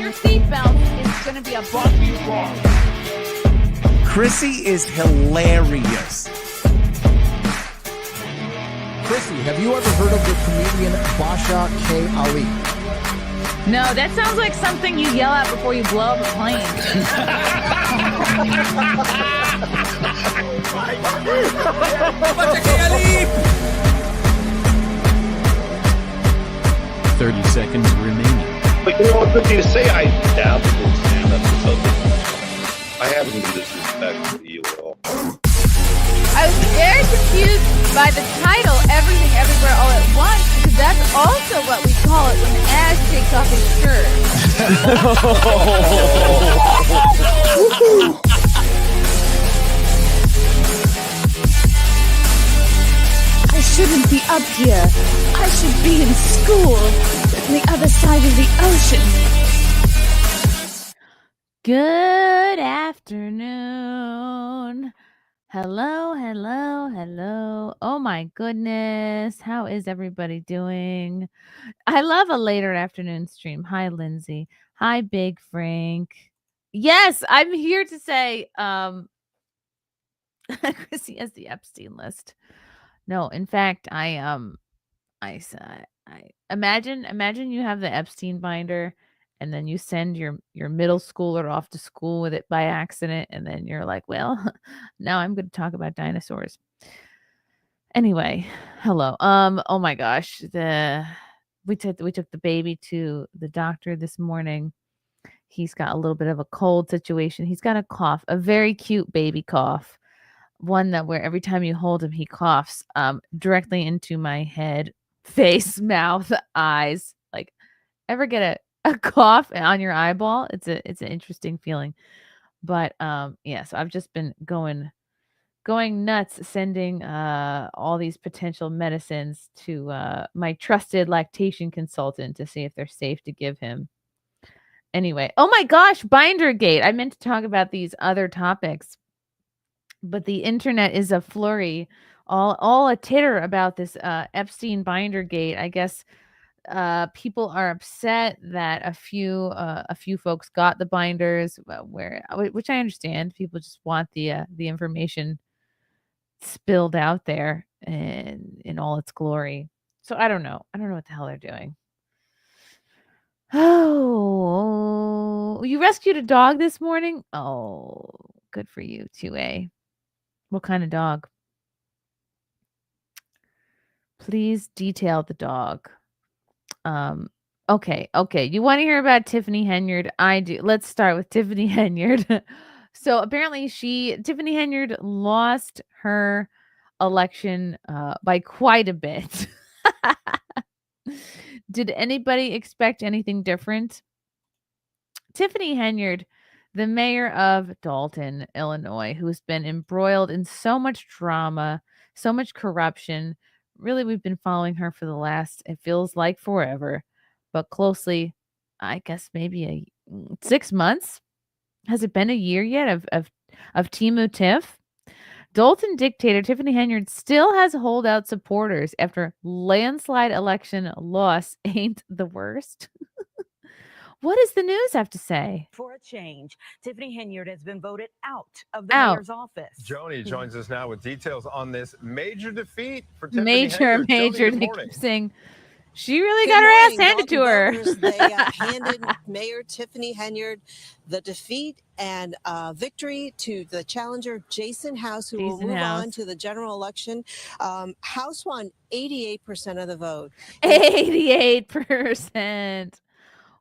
your seatbelt. It's going to be a bumpy ride. Chrissie is hilarious. Chrissie, have you ever heard of the comedian Basha K. Ali? No, that sounds like something you yell out before you blow up a plane. 30 seconds remaining. But you know what good thing to say? I dabbled in stand-up for something. I haven't been disrespectful to you at all. I was very confused by the title, Everything Everywhere All at Once, because that's also what we call it when Ash takes off his shirt. I shouldn't be up here. I should be in school on the other side of the ocean. Good afternoon. Hello, hello, hello. Oh my goodness. How is everybody doing? I love a later afternoon stream. Hi, Lindsay. Hi, Big Frank. Yes, I'm here to say Chrissie has the Epstein list. No, in fact, I imagine you have the Epstein binder and then you send your middle schooler off to school with it by accident, and then you're like, well, now I'm going to talk about dinosaurs. Anyway, hello. Oh my gosh, we took the baby to the doctor this morning. He's got a little bit of a cold situation. He's got a cough, a very cute baby cough. One that where every time you hold him, he coughs directly into my head, face, mouth, eyes. Like, ever get a cough on your eyeball? It's an interesting feeling. But yeah, so I've just been going nuts, sending all these potential medicines to my trusted lactation consultant to see if they're safe to give him. Anyway, oh my gosh, Bindergate. I meant to talk about these other topics, but the internet is a flurry, all a titter about this Epstein Bindergate. I guess people are upset that a few folks got the binders, which I understand. People just want the information spilled out there in all its glory. So I don't know what the hell they're doing. Oh, you rescued a dog this morning? Oh, good for you, 2A. What kind of dog? Please detail the dog. Okay. You want to hear about Tiffany Henyard? I do. Let's start with Tiffany Henyard. So apparently Tiffany Henyard lost her election by quite a bit. Did anybody expect anything different? Tiffany Henyard, the mayor of Dalton, Illinois, who's been embroiled in so much drama, so much corruption. Really, we've been following her for the last, it feels like forever, but closely, I guess maybe 6 months. Has it been a year yet of Timu Tiff? Dalton dictator Tiffany Henyard still has holdout supporters after landslide election loss ain't the worst. What does the news have to say? For a change, Tiffany Henyard has been voted out of the mayor's office. Joni joins us now with details on this major defeat for Tiffany Henyard. Major. They keep saying she really got her ass handed to her. They handed Mayor Tiffany Henyard the defeat and victory to the challenger, Jason House, who will move on to the general election. House won 88% of the vote. 88%.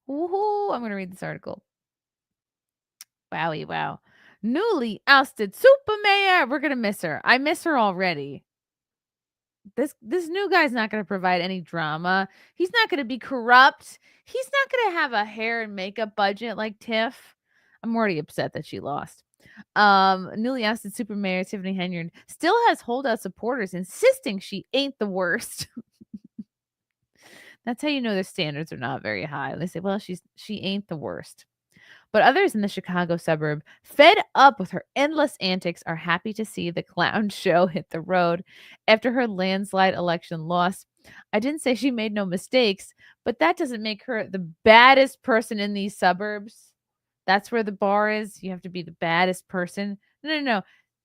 Woohoo! I'm going to read this article. Wowie, wow. Newly ousted super mayor. We're going to miss her. I miss her already. This new guy's not going to provide any drama. He's not going to be corrupt. He's not going to have a hair and makeup budget like Tiff. I'm already upset that she lost. Newly ousted super mayor Tiffany Henyard still has holdout supporters insisting she ain't the worst. That's how you know their standards are not very high. They say, well, she ain't the worst. But others in the Chicago suburb, fed up with her endless antics, are happy to see the clown show hit the road. After her landslide election loss, I didn't say she made no mistakes, but that doesn't make her the baddest person in these suburbs. That's where the bar is. You have to be the baddest person. No.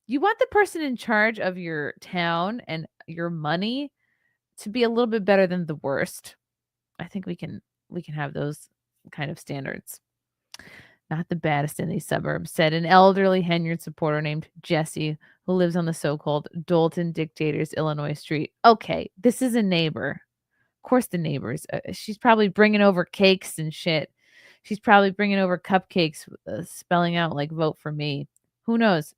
You want the person in charge of your town and your money to be a little bit better than the worst. I think we can have those kind of standards. Not the baddest in these suburbs, said an elderly Henyard supporter named Jesse, who lives on the so-called Dalton Dictators Illinois street. Okay, this is a neighbor. Of course, the neighbors. She's probably bringing over cakes and shit. She's probably bringing over cupcakes, spelling out like "vote for me." Who knows?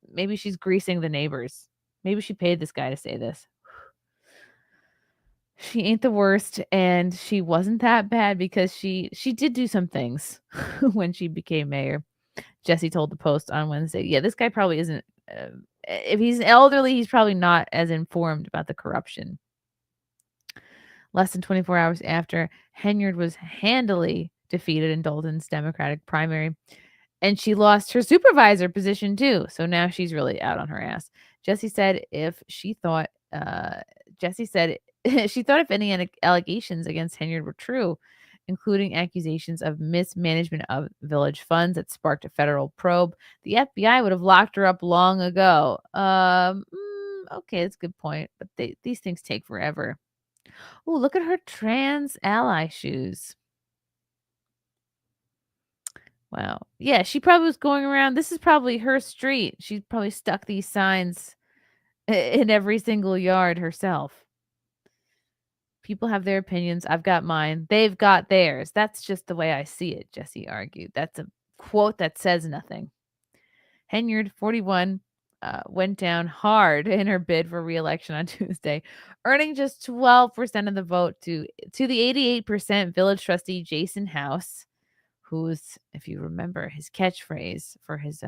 Maybe she's greasing the neighbors. Maybe she paid this guy to say this. She ain't the worst, and she wasn't that bad because she did do some things when she became mayor. Jesse told the Post on Wednesday. Yeah, this guy probably isn't. If he's elderly, he's probably not as informed about the corruption. Less than 24 hours after, Henyard was handily defeated in Dalton's Democratic primary, and she lost her supervisor position too. So now she's really out on her ass. Jesse said she thought if any allegations against Henyard were true, including accusations of mismanagement of village funds that sparked a federal probe, the FBI would have locked her up long ago. Okay, that's a good point, but these things take forever. Oh, look at her trans ally shoes. Wow. Yeah, she probably was going around. This is probably her street. She probably stuck these signs in every single yard herself. People have their opinions. I've got mine. They've got theirs. That's just the way I see it, Jesse argued. That's a quote that says nothing. Henyard, 41, went down hard in her bid for re-election on Tuesday, earning just 12% of the vote to the 88% village trustee Jason House, who's, if you remember, his catchphrase for his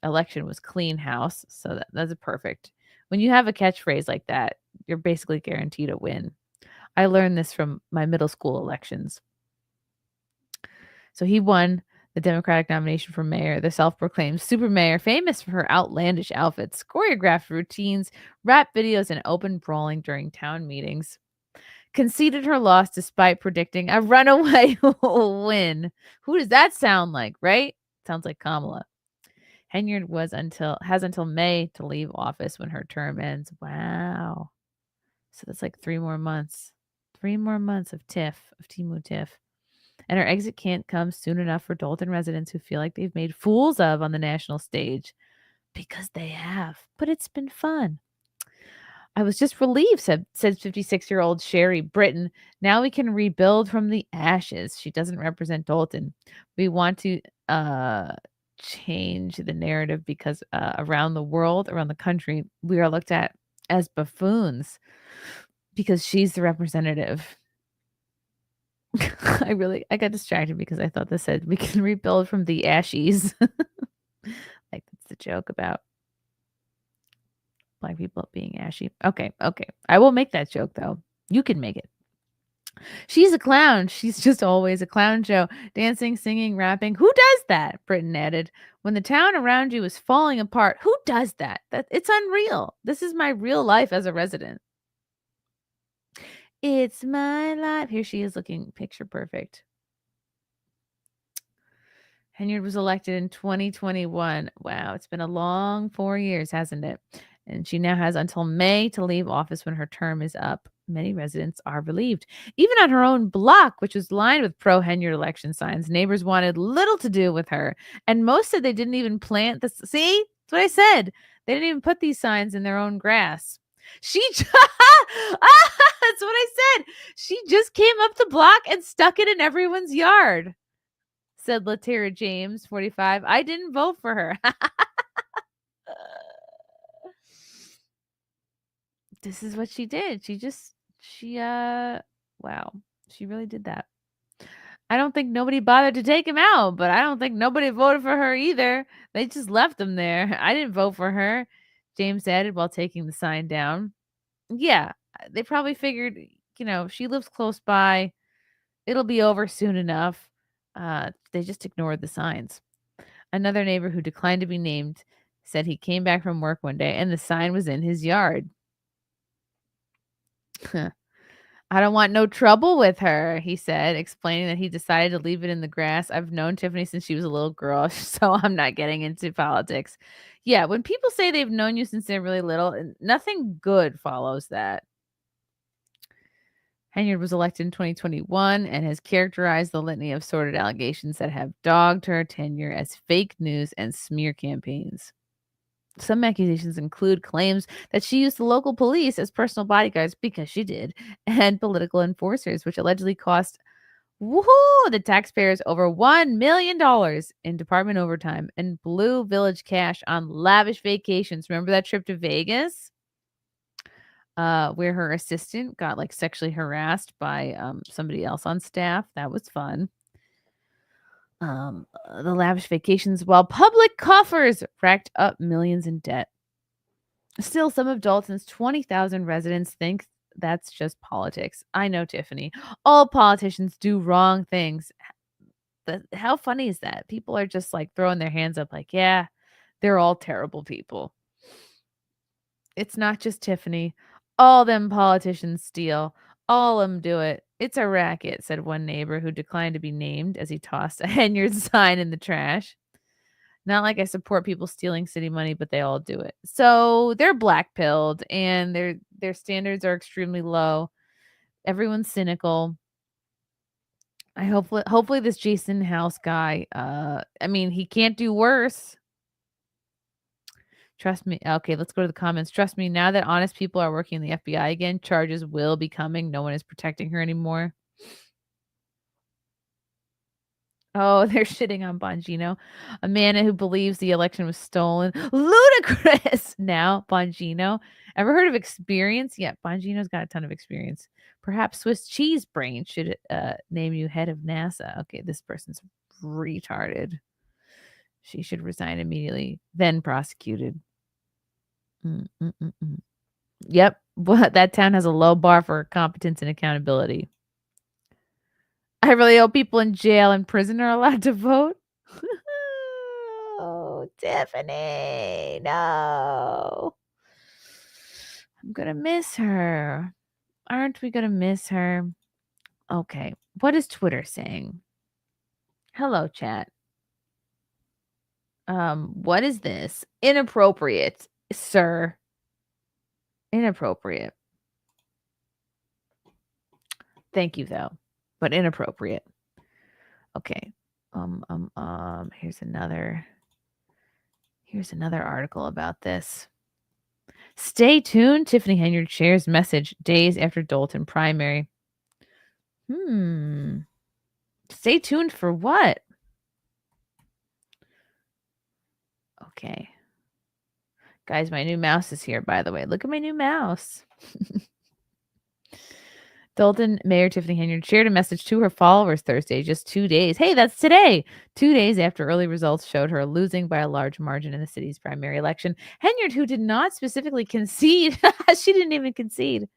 election was clean house. So that's perfect. When you have a catchphrase like that, you're basically guaranteed a win. I learned this from my middle school elections. So he won the Democratic nomination for mayor, the self-proclaimed super mayor, famous for her outlandish outfits, choreographed routines, rap videos, and open brawling during town meetings. Conceded her loss despite predicting a runaway win. Who does that sound like, right? Sounds like Kamala. Henyard has until May to leave office when her term ends. Wow. So that's like 3 more months. 3 more months of Timu Tiff. And her exit can't come soon enough for Dalton residents who feel like they've made fools of on the national stage. Because they have. But it's been fun. I was just relieved, said 56-year-old Sherry Britton. Now we can rebuild from the ashes. She doesn't represent Dalton. We want to change the narrative because around the world, around the country, we are looked at as buffoons because she's the representative. I got distracted because I thought this said we can rebuild from the ashes. Like that's the joke about Black people being ashy. Okay. I will make that joke though. You can make it. She's a clown. She's just always a clown show. Dancing, singing, rapping. Who does that? Britton added. When the town around you is falling apart, who does that? It's unreal. This is my real life as a resident. It's my life. Here she is looking picture perfect. Henyard was elected in 2021. Wow, it's been a long 4 years, hasn't it? And she now has until May to leave office when her term is up. Many residents are relieved. Even on her own block, which was lined with pro-Henyard election signs, neighbors wanted little to do with her. And most said they didn't even plant this. See? That's what I said. They didn't even put these signs in their own grass. That's what I said. She just came up the block and stuck it in everyone's yard, said Latira James, 45. I didn't vote for her. This is what she did. Wow. She really did that. I don't think nobody bothered to take him out, but I don't think nobody voted for her either. They just left him there. I didn't vote for her, James added while taking the sign down. Yeah, they probably figured, she lives close by. It'll be over soon enough. They just ignored the signs. Another neighbor who declined to be named said he came back from work one day and the sign was in his yard. I don't want no trouble with her, he said, explaining that he decided to leave it in the grass. I've known Tiffany since she was a little girl, so I'm not getting into politics. Yeah, when people say they've known you since they're really little, nothing good follows that. Henyard was elected in 2021 and has characterized the litany of sordid allegations that have dogged her tenure as fake news and smear campaigns. Some accusations include claims that she used the local police as personal bodyguards, because she did, and political enforcers, which allegedly cost the taxpayers over $1 million in department overtime and Blue Village cash on lavish vacations. Remember that trip to Vegas? Where her assistant got like sexually harassed by somebody else on staff. That was fun. The lavish vacations, while public coffers racked up millions in debt. Still, some of Dalton's 20,000 residents think that's just politics. I know, Tiffany. All politicians do wrong things. How funny is that? People are just like throwing their hands up like, yeah, they're all terrible people. It's not just Tiffany. All them politicians steal. All of them do it. It's a racket, said one neighbor who declined to be named as he tossed a Henyard sign in the trash. Not like I support people stealing city money, but they all do it. So they're black-pilled and their standards are extremely low. Everyone's cynical. Hopefully this Jason House guy, I mean, he can't do worse. Trust me. Okay, let's go to the comments. Trust me, now that honest people are working in the FBI again, charges will be coming. No one is protecting her anymore. Oh, they're shitting on Bongino. A man who believes the election was stolen. Ludicrous! Now, Bongino. Ever heard of experience? Yeah, Bongino's got a ton of experience. Perhaps Swiss cheese brain should name you head of NASA. Okay, this person's retarded. She should resign immediately, then prosecuted. Yep, that town has a low bar for competence and accountability. I really hope people in jail and prison are allowed to vote. Oh, Tiffany, no. I'm going to miss her. Aren't we going to miss her? Okay, what is Twitter saying? Hello, chat. What is this? Inappropriate, sir. Inappropriate. Thank you, though, but inappropriate. Okay. Here's another article about this. Stay tuned. Tiffany Henyard shares message days after Dalton primary. Stay tuned for what? Okay. Guys, my new mouse is here, by the way. Look at my new mouse. Dalton Mayor Tiffany Henyard shared a message to her followers Thursday, just 2 days. Hey, that's today. 2 days after early results showed her losing by a large margin in the city's primary election. Henyard, who did not specifically concede, she didn't even concede,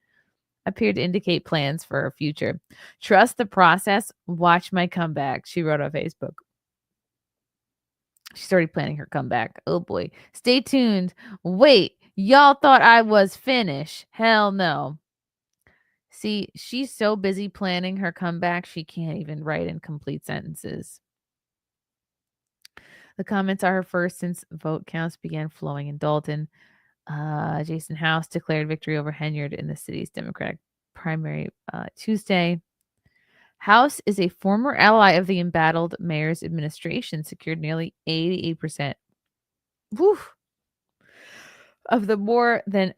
appeared to indicate plans for her future. Trust the process. Watch my comeback, she wrote on Facebook. She's already planning her comeback. Oh boy. Stay tuned. Wait, y'all thought I was finished. Hell no. See, she's so busy planning her comeback, she can't even write in complete sentences. The comments are her first since vote counts began flowing in Dalton. Jason House declared victory over Henyard in the city's Democratic primary Tuesday. House is a former ally of the embattled mayor's administration, secured nearly 88% of the more than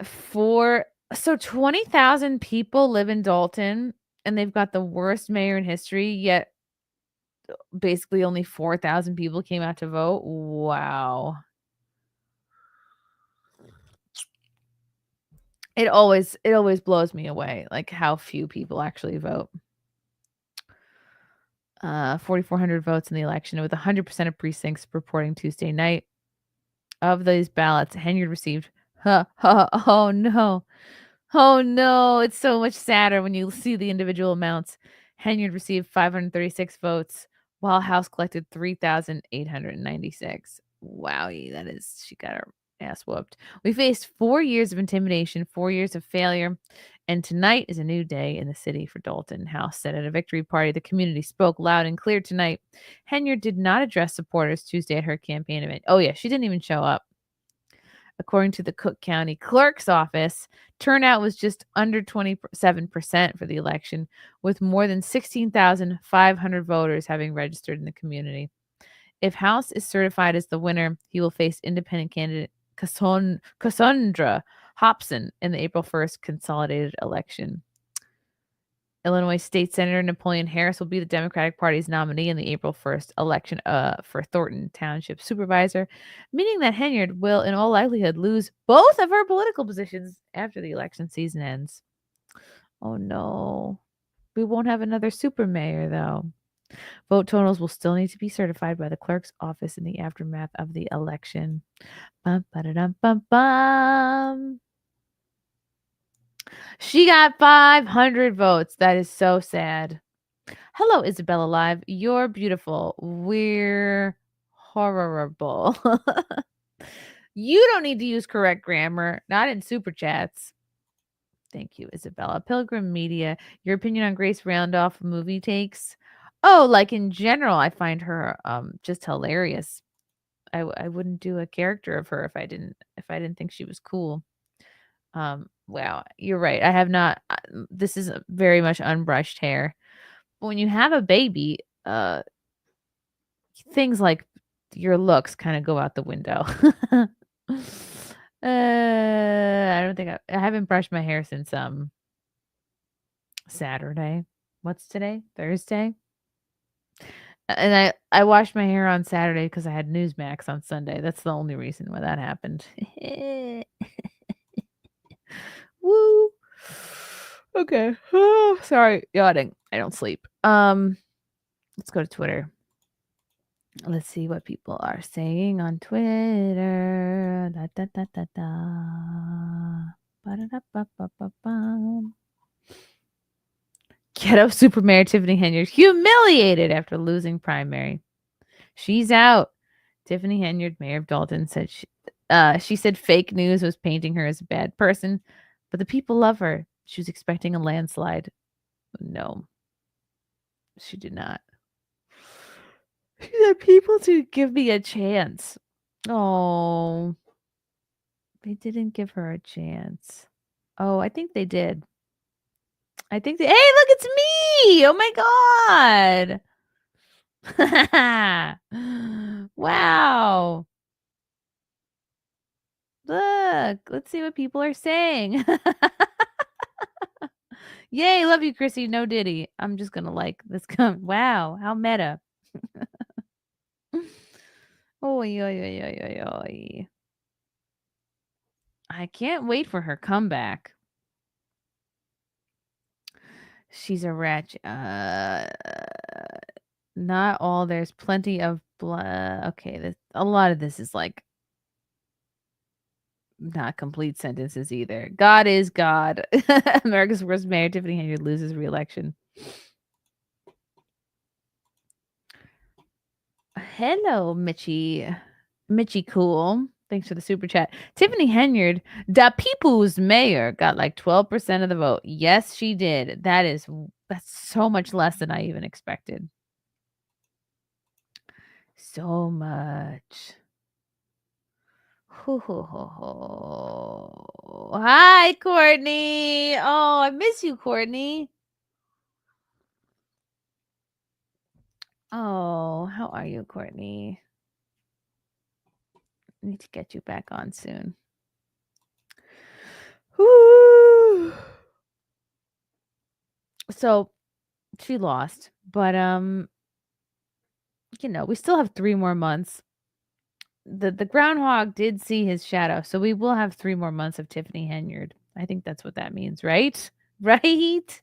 20,000 people live in Dalton, and they've got the worst mayor in history, yet basically only 4,000 people came out to vote. Wow. It always blows me away, like how few people actually vote. 4,400 votes in the election, with 100% of precincts reporting Tuesday night. Of these ballots, Henyard received, oh no, it's so much sadder when you see the individual amounts. Henyard received 536 votes, while House collected 3,896. Wowie, she got her ass whooped. We faced 4 years of intimidation, 4 years of failure, And tonight is a new day in the city for Dalton. House said at a victory party, the community spoke loud and clear tonight. Henyard did not address supporters Tuesday at her campaign event. Oh, yeah, she didn't even show up. According to the Cook County Clerk's office, turnout was just under 27% for the election, with more than 16,500 voters having registered in the community. If House is certified as the winner, he will face independent candidate Cassandra Hobson in the April 1st consolidated election. Illinois State Senator Napoleon Harris will be the Democratic Party's nominee in the April 1st election for Thornton Township Supervisor, meaning that Henyard will, in all likelihood, lose both of her political positions after the election season ends. Oh, no. We won't have another super mayor, though. Vote totals will still need to be certified by the clerk's office in the aftermath of the election. Bum, ba-da-dum, bum, bum. She got 500 votes. That is so sad. Hello, Isabella Live. You're beautiful. We're horrible. You don't need to use correct grammar. Not in super chats. Thank you, Isabella. Pilgrim Media. Your opinion on Grace Randolph movie takes? Oh, like in general, I find her just hilarious. I wouldn't do a character of her if I didn't think she was cool. Wow, you're right. I have not. This is very much unbrushed hair. But when you have a baby, things like your looks kind of go out the window. I don't think I haven't brushed my hair since Saturday. What's today? Thursday. And I washed my hair on Saturday because I had Newsmax on Sunday. That's the only reason why that happened. Woo. Okay. Oh, sorry, yawning. I don't sleep. Let's go to Twitter. Let's see what people are saying on Twitter. Da, da, da, da, da. Ba-da-da-ba-ba-ba-ba. Ghetto Super Mayor Tiffany Henyard humiliated after losing primary. She's out. Tiffany Henyard, mayor of Dalton, said she said fake news was painting her as a bad person, but the people love her. She was expecting a landslide. No, she did not. She said people to give me a chance. Oh, they didn't give her a chance. Oh, I think they did. Hey, look, it's me. Oh my God. Wow. Look, let's see what people are saying. Yay, love you, Chrissy. No Diddy. I'm just going to like this. Wow, how meta. Oy, oy, oy, oy, oy, oy. I can't wait for her comeback. She's a wretch. Not all. There's plenty of blood. Okay, a lot of this is like not complete sentences either. God is God. America's worst mayor, Tiffany Henyard, loses re-election. Hello, Mitchie Cool. Thanks for the super chat. Tiffany Henyard, the people's mayor, got like 12% of the vote. Yes, she did. That's so much less than I even expected. So much. Hi, Courtney. Oh, I miss you, Courtney. Oh, how are you, Courtney? I need to get you back on soon. Woo. So she lost, but we still have 3 more months. The groundhog did see his shadow, so we will have 3 more months of Tiffany Henyard. I think that's what that means, right? Right?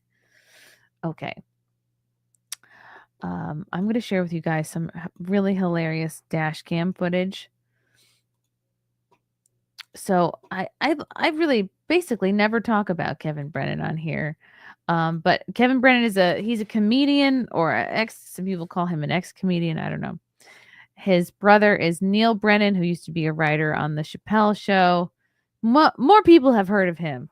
Okay. I'm going to share with you guys some really hilarious dash cam footage. So I really basically never talk about Kevin Brennan on here. But Kevin Brennan he's a comedian, or some people call him an ex-comedian. I don't know. His brother is Neil Brennan, who used to be a writer on the Chappelle Show. More people have heard of him.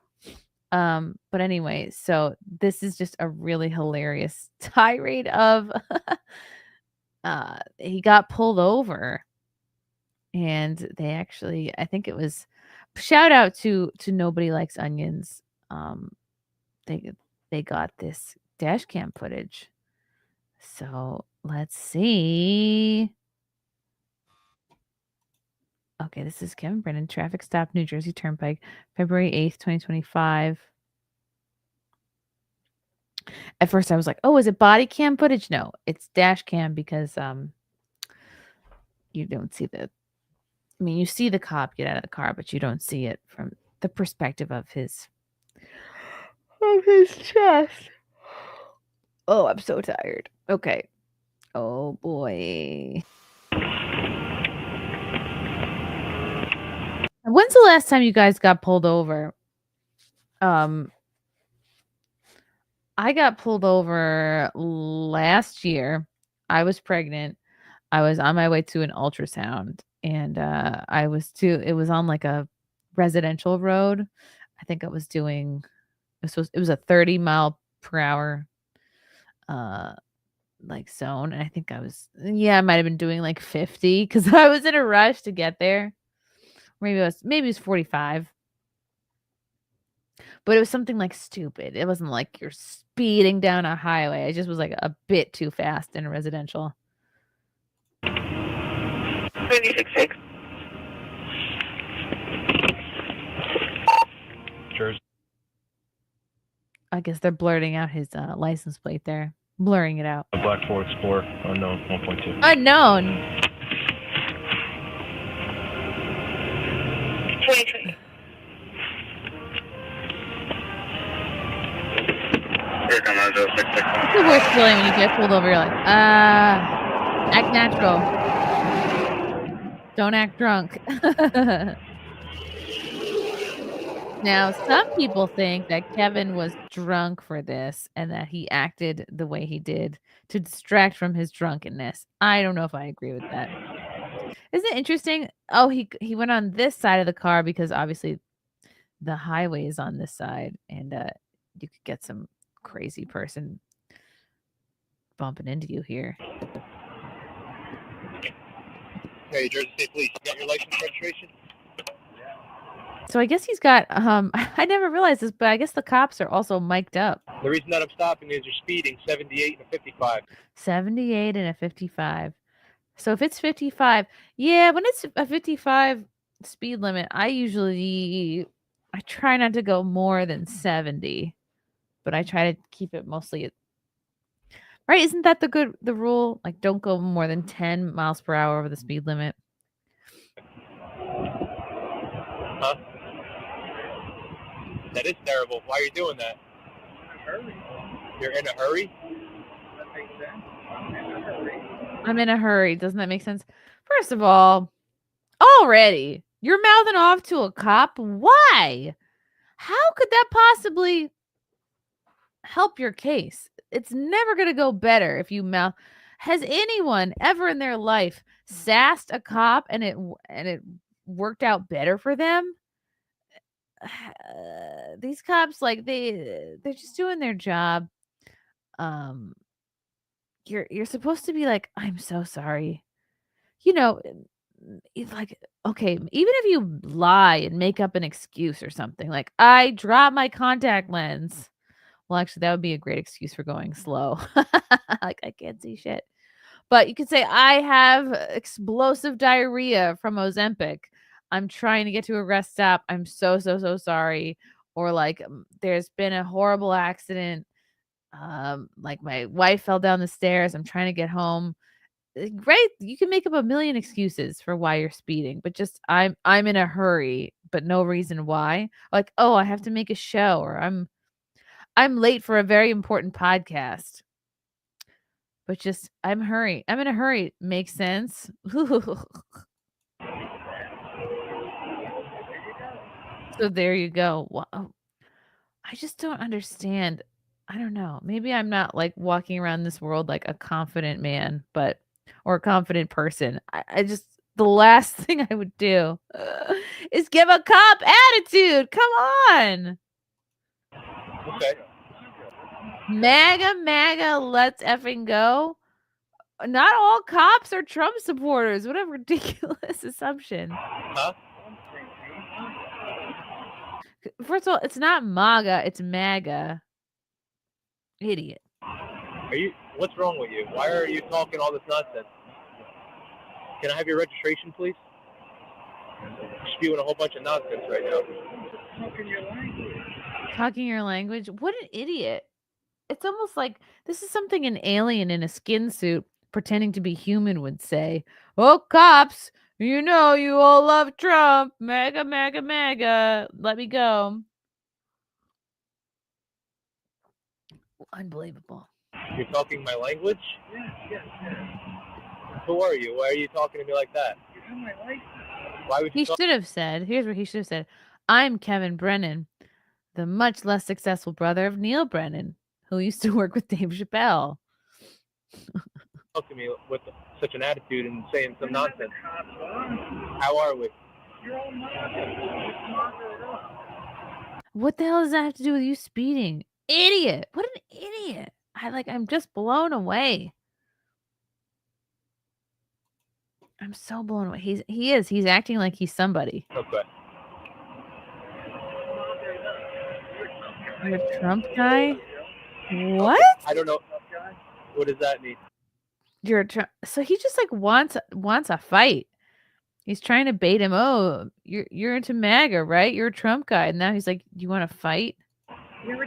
But anyway, so this is just a really hilarious tirade of he got pulled over, and they actually, I think it was, shout out to Nobody Likes Onions. They got this dash cam footage. So let's see. Okay, this is Kevin Brennan, traffic stop, New Jersey Turnpike, February 8th, 2025. At first I was like, oh, is it body cam footage? No, it's dash cam because you don't see you see the cop get out of the car, but you don't see it from the perspective of his chest. Oh, I'm so tired. Okay. Oh boy. When's the last time you guys got pulled over? I got pulled over last year. I was pregnant. I was on my way to an ultrasound, and it was on like a residential road. I think I was doing, it was a 30 mile per hour like zone. And I think I might have been doing like 50 because I was in a rush to get there. Maybe it was 45. But it was something like stupid. It wasn't like you're speeding down a highway. It just was like a bit too fast in a residential. 26. Jersey. I guess they're blurting out his license plate there. Blurring it out. A Black Ford Explorer, unknown, 1.2. Unknown. 23. It's the worst feeling when you get pulled over. You're like, act natural. Don't act drunk. Now, some people think that Kevin was drunk for this and that he acted the way he did to distract from his drunkenness. I don't know if I agree with that. Isn't it interesting? Oh, he went on this side of the car because obviously the highway is on this side, and you could get some crazy person bumping into you here. Hey, Jersey State Police, you got your license registration? So I guess he's got I never realized this, but I guess the cops are also mic'd up. The reason that I'm stopping is you're speeding 78 and a 55. 78 and a 55. So if it's 55, yeah, when it's a 55 speed limit, I try not to go more than 70, but I try to keep it mostly right. Isn't that the rule? Like, don't go more than 10 miles per hour over the speed limit. Huh? That is terrible. Why are you doing that? You're in a hurry? That makes sense. I'm in a hurry. Doesn't that make sense? First of all, already, you're mouthing off to a cop. Why? How could that possibly help your case? It's never going to go better if you mouth. Has anyone ever in their life sassed a cop and it worked out better for them? These cops, like they're just doing their job. You're supposed to be like, I'm so sorry. You know, it's like, okay, even if you lie and make up an excuse or something, like I dropped my contact lens. Well, actually, that would be a great excuse for going slow. Like I can't see shit. But you could say, I have explosive diarrhea from Ozempic. I'm trying to get to a rest stop. I'm so sorry. Or like, there's been a horrible accident. Like my wife fell down the stairs. I'm trying to get home. Right? You can make up a million excuses for why you're speeding, but just I'm in a hurry, but no reason why. Like, oh, I have to make a show, or I'm late for a very important podcast. But just I'm in a hurry. Makes sense. So there you go. Wow. I just don't understand. I don't know. Maybe I'm not like walking around this world like a confident man, or a confident person. I just, the last thing I would do is give a cop attitude. Come on. Okay. MAGA, let's effing go. Not all cops are Trump supporters. What a ridiculous assumption. Huh? First of all, it's not MAGA, it's MAGA. Idiot. What's wrong with you? Why are you talking all this nonsense? Can I have your registration, please? You're spewing a whole bunch of nonsense right now. Talking your language? What an idiot. It's almost like this is something an alien in a skin suit pretending to be human would say. Oh, cops, you know you all love Trump. MAGA. Let me go. Unbelievable. You're talking my language? Yes. Who are you? Why are you talking to me like that? You have my license. Why would you should have said, here's what he should have said. I'm Kevin Brennan, the much less successful brother of Neil Brennan, who used to work with Dave Chappelle. Talk to me with such an attitude and saying some nonsense. How are we? What the hell does that have to do with you speeding? Idiot. What an idiot. I'm just blown away. I'm so blown away. He's acting like he's somebody. Okay. You're a Trump guy? What? I don't know. What does that mean? You're a Trump. So he just wants a fight. He's trying to bait him. Oh, you're into MAGA, right? You're a Trump guy. And now he's like, you want to fight? You're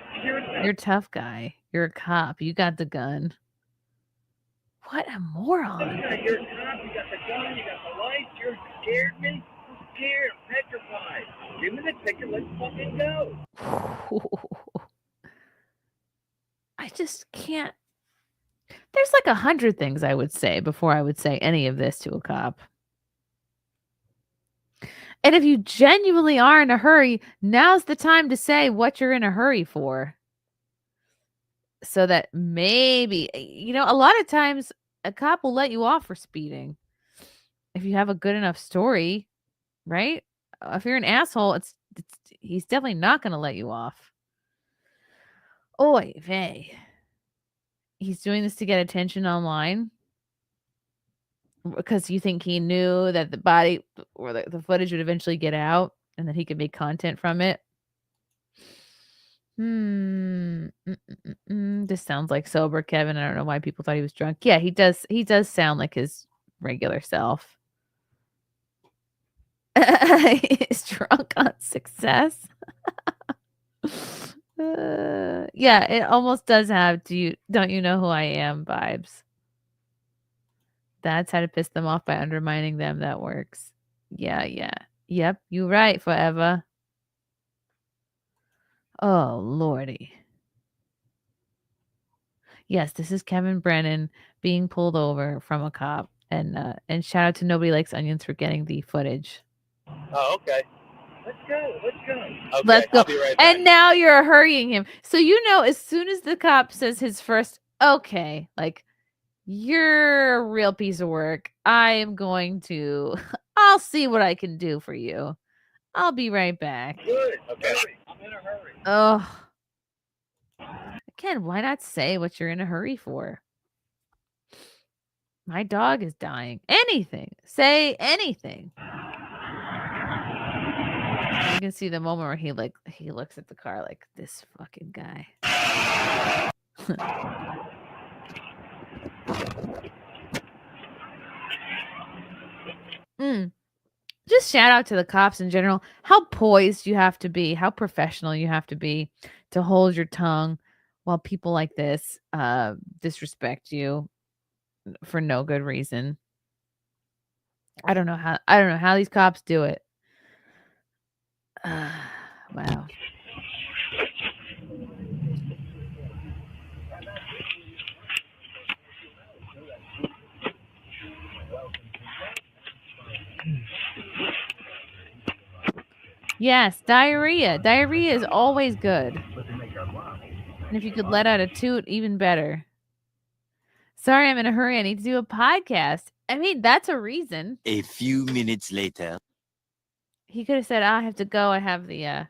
a tough guy. You're a cop. You got the gun. What a moron. You're a cop. You got the gun. You got the lights. You're scared, me? I'm scared. I'm petrified. Give me the ticket. Let's fucking go. I just can't. There's 100 things I would say before I would say any of this to a cop. And if you genuinely are in a hurry, now's the time to say what you're in a hurry for. So that maybe, a lot of times a cop will let you off for speeding. If you have a good enough story, right? If you're an asshole, he's definitely not going to let you off. Oy vey. He's doing this to get attention online because you think he knew that the body or the footage would eventually get out and that he could make content from it. This sounds like sober Kevin. I don't know why people thought he was drunk. Yeah, he does sound like his regular self. He's drunk on success. Yeah, it almost does have don't you know who I am vibes. That's how to piss them off by undermining them. That works. Yeah. Yep, you right, forever. Oh, Lordy. Yes, this is Kevin Brennan being pulled over from a cop. And shout out to Nobody Likes Onions for getting the footage. Oh, okay. Let's go. Okay, Let's go. I'll be right back. And now you're hurrying him. So as soon as the cop says his first, okay, you're a real piece of work. I'll see what I can do for you. I'll be right back. Good. Okay. I'm in a hurry. Oh. Again, why not say what you're in a hurry for? My dog is dying. Anything. Say anything. You can see the moment where he looks at the car like, this fucking guy. Just shout out to the cops in general. How poised you have to be, how professional you have to be to hold your tongue while people like this disrespect you for no good reason. I don't know how these cops do it. Wow. Yes, diarrhea. Diarrhea is always good. And if you could let out a toot, even better. Sorry, I'm in a hurry. I need to do a podcast. I mean, that's a reason. A few minutes later. He could have said, I have to go. I have the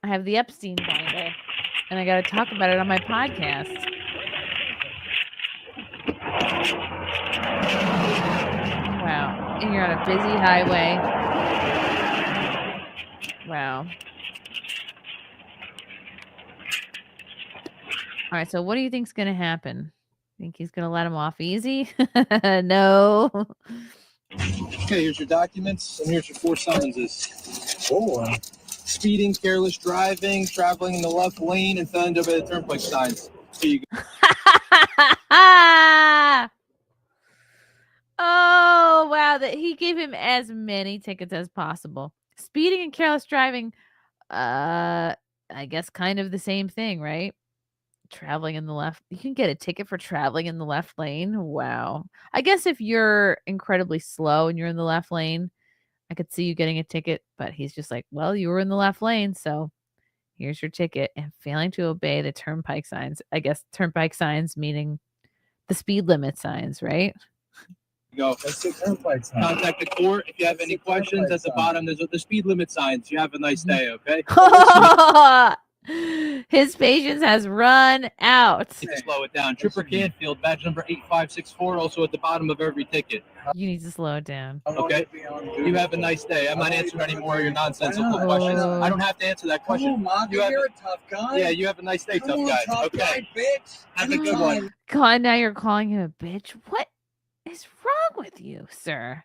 Epstein binder. and I got to talk about it on my podcast. Wow. And you're on a busy highway. Wow. All right, so what do you think's going to happen? Think he's going to let him off easy? No. Okay, here's your documents, and here's your 4 summonses. Oh, speeding, careless driving, traveling in the left lane, and failing to obey the turnpike signs. Here you go. Oh, wow. That he gave him as many tickets as possible. Speeding and careless driving, I guess kind of the same thing, right? Traveling in the left. You can get a ticket for traveling in the left lane. Wow. I guess if you're incredibly slow and you're in the left lane, I could see you getting a ticket, but he's just like, well, you were in the left lane, so here's your ticket. And failing to obey the turnpike signs. I guess turnpike signs meaning the speed limit signs, right? Go. That's the turnpike sign. Contact the court if you have any questions. At the bottom, there's the speed limit signs. You have a nice day, okay? His patience has run out. Slow it down. Trooper Canfield, badge number 8564, also at the bottom of every ticket. You need to slow it down. Okay. You have a nice day. I'm not answering any more of your nonsensical questions. I don't have to answer that question. You're a tough guy. Yeah, you have a nice day, tough guy. Okay. Bitch. Have a good one. God, now you're calling him a bitch. What is wrong with you, sir?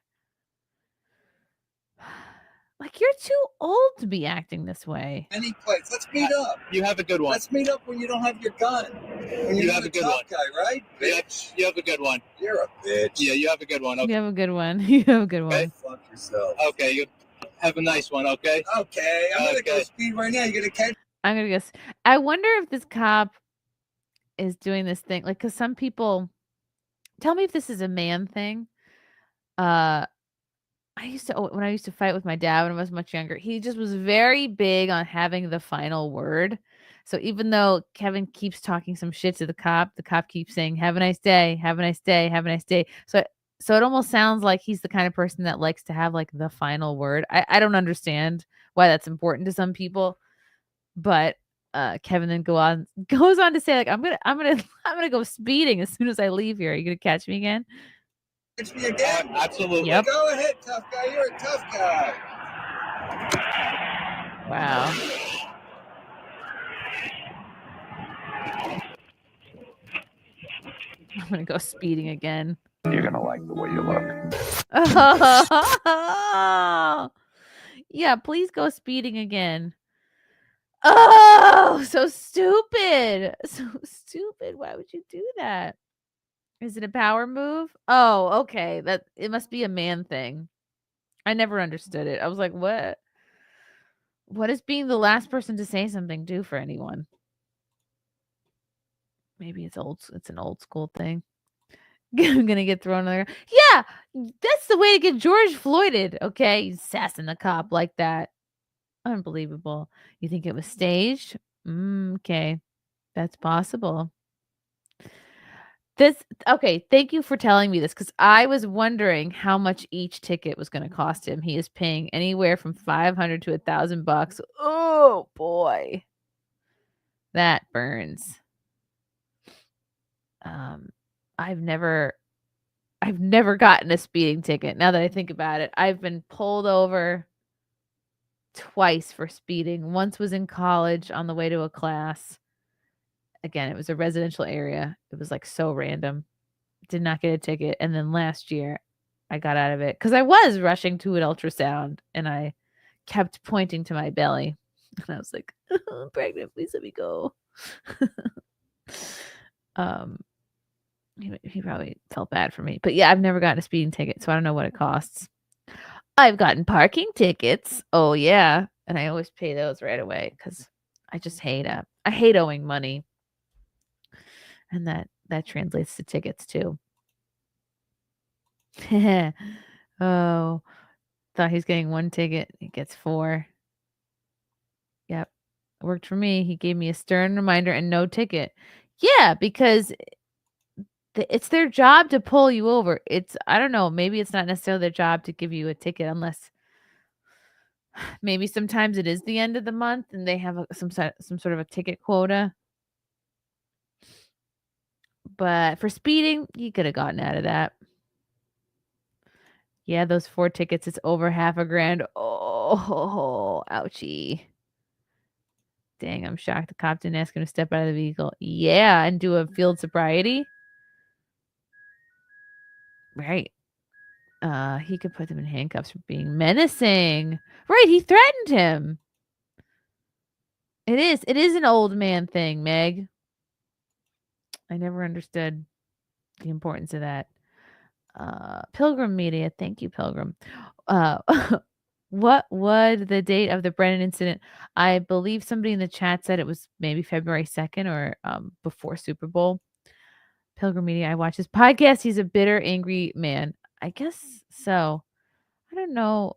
Like, you're too old to be acting this way. Any place. Let's meet up. You have a good one. Let's meet up when you don't have your gun. When You you're have the a good tough one. guy, right? Bitch. You have a good one. You're a bitch. Yeah, you have a good one. Okay. You have a good one. You have a good one. Okay. Fuck yourself. Okay, you have a nice one, okay? Okay, I'm gonna go Okay. speed right now. You're gonna catch. I'm gonna guess. I wonder if this cop is doing this thing, like, because some people tell me if this is a man thing. When I used to fight with my dad when I was much younger, he just was very big on having the final word. So even though Kevin keeps talking some shit to the cop keeps saying, "Have a nice day, have a nice day, have a nice day." So it almost sounds like he's the kind of person that likes to have like the final word. I don't understand why that's important to some people, but Kevin then goes on to say, like, I'm gonna go speeding as soon as I leave here. Are you gonna catch me again? Catch me again. Absolutely. Yep. Go ahead, tough guy. You're a tough guy. Wow. I'm gonna go speeding again. You're gonna like the way you look. Yeah, please go speeding again. Oh, so stupid. So stupid. Why would you do that? Is it a power move? Oh, okay. It must be a man thing. I never understood it. I was like, what? What does being the last person to say something do for anyone? Maybe it's an old school thing. I'm gonna get thrown in there. Yeah, that's the way to get George Floyded. Okay, he's sassing the cop like that. Unbelievable. You think it was staged? Okay, that's possible. Okay, thank you for telling me this, because I was wondering how much each ticket was going to cost him. He is paying anywhere from $500 to $1,000. Oh boy, that burns. I've never gotten a speeding ticket. Now that I think about it, I've been pulled over twice for speeding. Once was in college on the way to a class. Again, it was a residential area. It was like so random. Did not get a ticket. And then last year I got out of it because I was rushing to an ultrasound and I kept pointing to my belly. And I was like, I'm pregnant. Please let me go. He probably felt bad for me. But yeah, I've never gotten a speeding ticket, so I don't know what it costs. I've gotten parking tickets. Oh, yeah. And I always pay those right away because I just hate I hate owing money. And that translates to tickets too. Oh, thought he's getting one ticket. He gets 4. Yep. Worked for me. He gave me a stern reminder and no ticket. Yeah, because it's their job to pull you over. I don't know. Maybe it's not necessarily their job to give you a ticket unless Maybe sometimes it is the end of the month and they have some sort of a ticket quota. But for speeding, you could have gotten out of that. Yeah, those 4 tickets, it's over $500,000. Oh, ouchie. Dang, I'm shocked the cop didn't ask him to step out of the vehicle. Yeah, and do a field sobriety. Right. He could put them in handcuffs for being menacing. Right, he threatened him. It is an old man thing, Meg. I never understood the importance of that. Pilgrim Media, thank you, Pilgrim. What was the date of the Brennan incident? I believe somebody in the chat said it was maybe February 2nd or before Super Bowl. Pilgrim Media, I watch his podcast. He's a bitter, angry man. I guess so. I don't know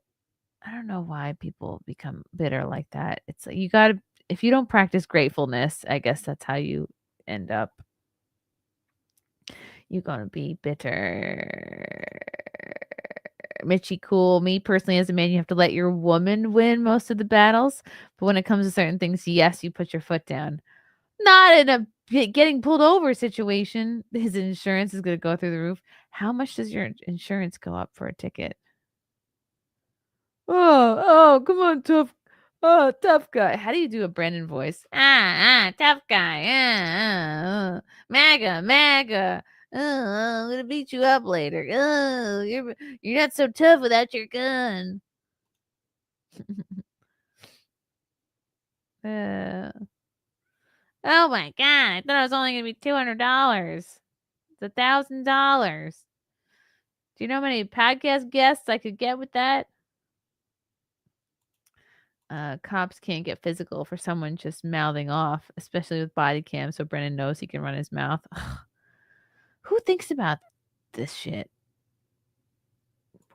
why people become bitter like that. It's like if you don't practice gratefulness, I guess that's how you end up. You're gonna be bitter. Mitchie Cool. Me personally, as a man, you have to let your woman win most of the battles. But when it comes to certain things, yes, you put your foot down. Not in a getting pulled over situation. His insurance is going to go through the roof. How much does your insurance go up for a ticket? Oh, come on, tough guy. How do you do a Brennan voice? Tough guy. MAGA. I'm gonna beat you up later. You're not so tough without your gun. Oh my god! I thought it was only gonna be $200. It's $1,000. Do you know how many podcast guests I could get with that? Cops can't get physical for someone just mouthing off, especially with body cam, so Brennan knows he can run his mouth. Who thinks about this shit?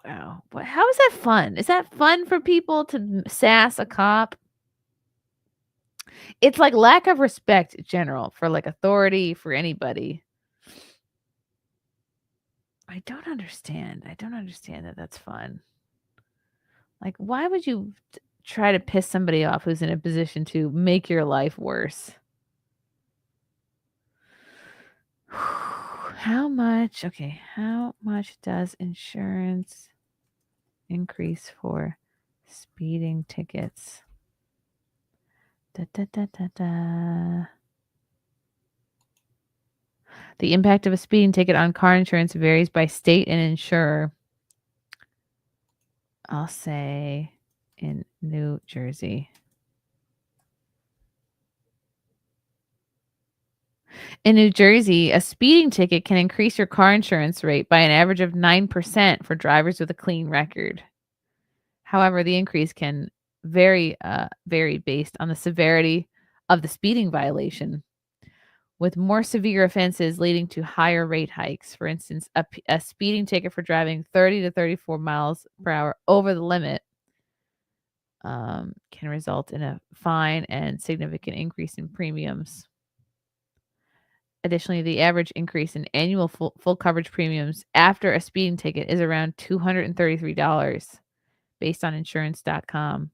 Wow. How is that fun? Is that fun for people to sass a cop? It's like lack of respect in general for like authority, for anybody. I don't understand. That that's fun. Like, why would you try to piss somebody off who's in a position to make your life worse? How much does insurance increase for speeding tickets? The impact of a speeding ticket on car insurance varies by state and insurer. I'll say in New Jersey. In New Jersey, a speeding ticket can increase your car insurance rate by an average of 9% for drivers with a clean record. However, the increase can vary based on the severity of the speeding violation, with more severe offenses leading to higher rate hikes. For instance, a speeding ticket for driving 30 to 34 miles per hour over the limit can result in a fine and significant increase in premiums. Additionally, the average increase in annual full coverage premiums after a speeding ticket is around $233 based on insurance.com.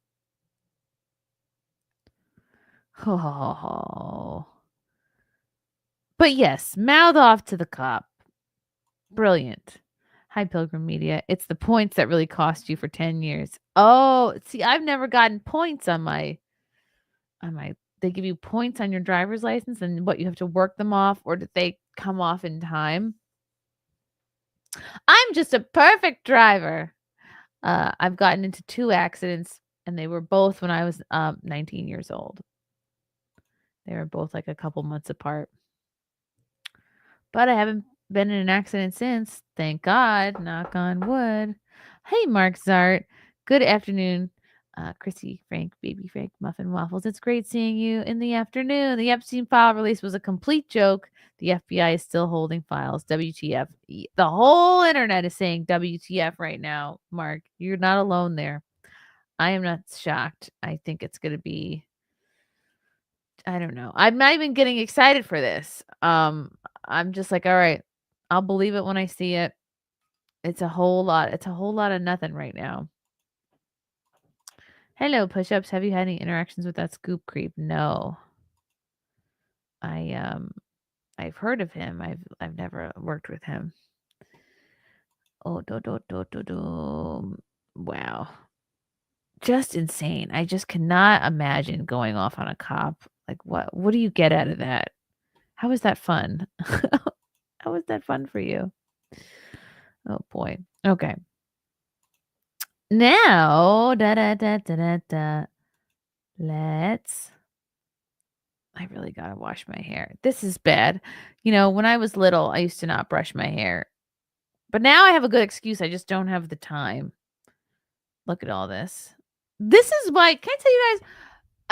Oh. But yes, mouth off to the cop. Brilliant. Hi, Pilgrim Media. It's the points that really cost you for 10 years. Oh, see, I've never gotten points on my they give you points on your driver's license and what you have to work them off, or did they come off in time? I'm just a perfect driver. I've gotten into 2 accidents and they were both when I was 19 years old. They were both like a couple months apart. But I haven't been in an accident since. Thank God. Knock on wood. Hey, Mark Zart. Good afternoon. Chrissy, Frank, Baby Frank, Muffin Waffles. It's great seeing you in the afternoon. The Epstein file release was a complete joke. The FBI is still holding files. WTF. The whole internet is saying WTF right now, Mark. You're not alone there. I am not shocked. I think it's going to be, I don't know. I'm not even getting excited for this. I'm just like, all right, I'll believe it when I see it. It's a whole lot. It's a whole lot of nothing right now. Hello, push-ups. Have you had any interactions with that scoop creep? No. I've heard of him. I've never worked with him. Oh, wow. Just insane. I just cannot imagine going off on a cop. Like, what do you get out of that? How is that fun? How is that fun for you? Oh boy. Okay. Now, let's. I really gotta wash my hair. This is bad. When I was little, I used to not brush my hair. But now I have a good excuse. I just don't have the time. Look at all this. This is why, can I tell you guys,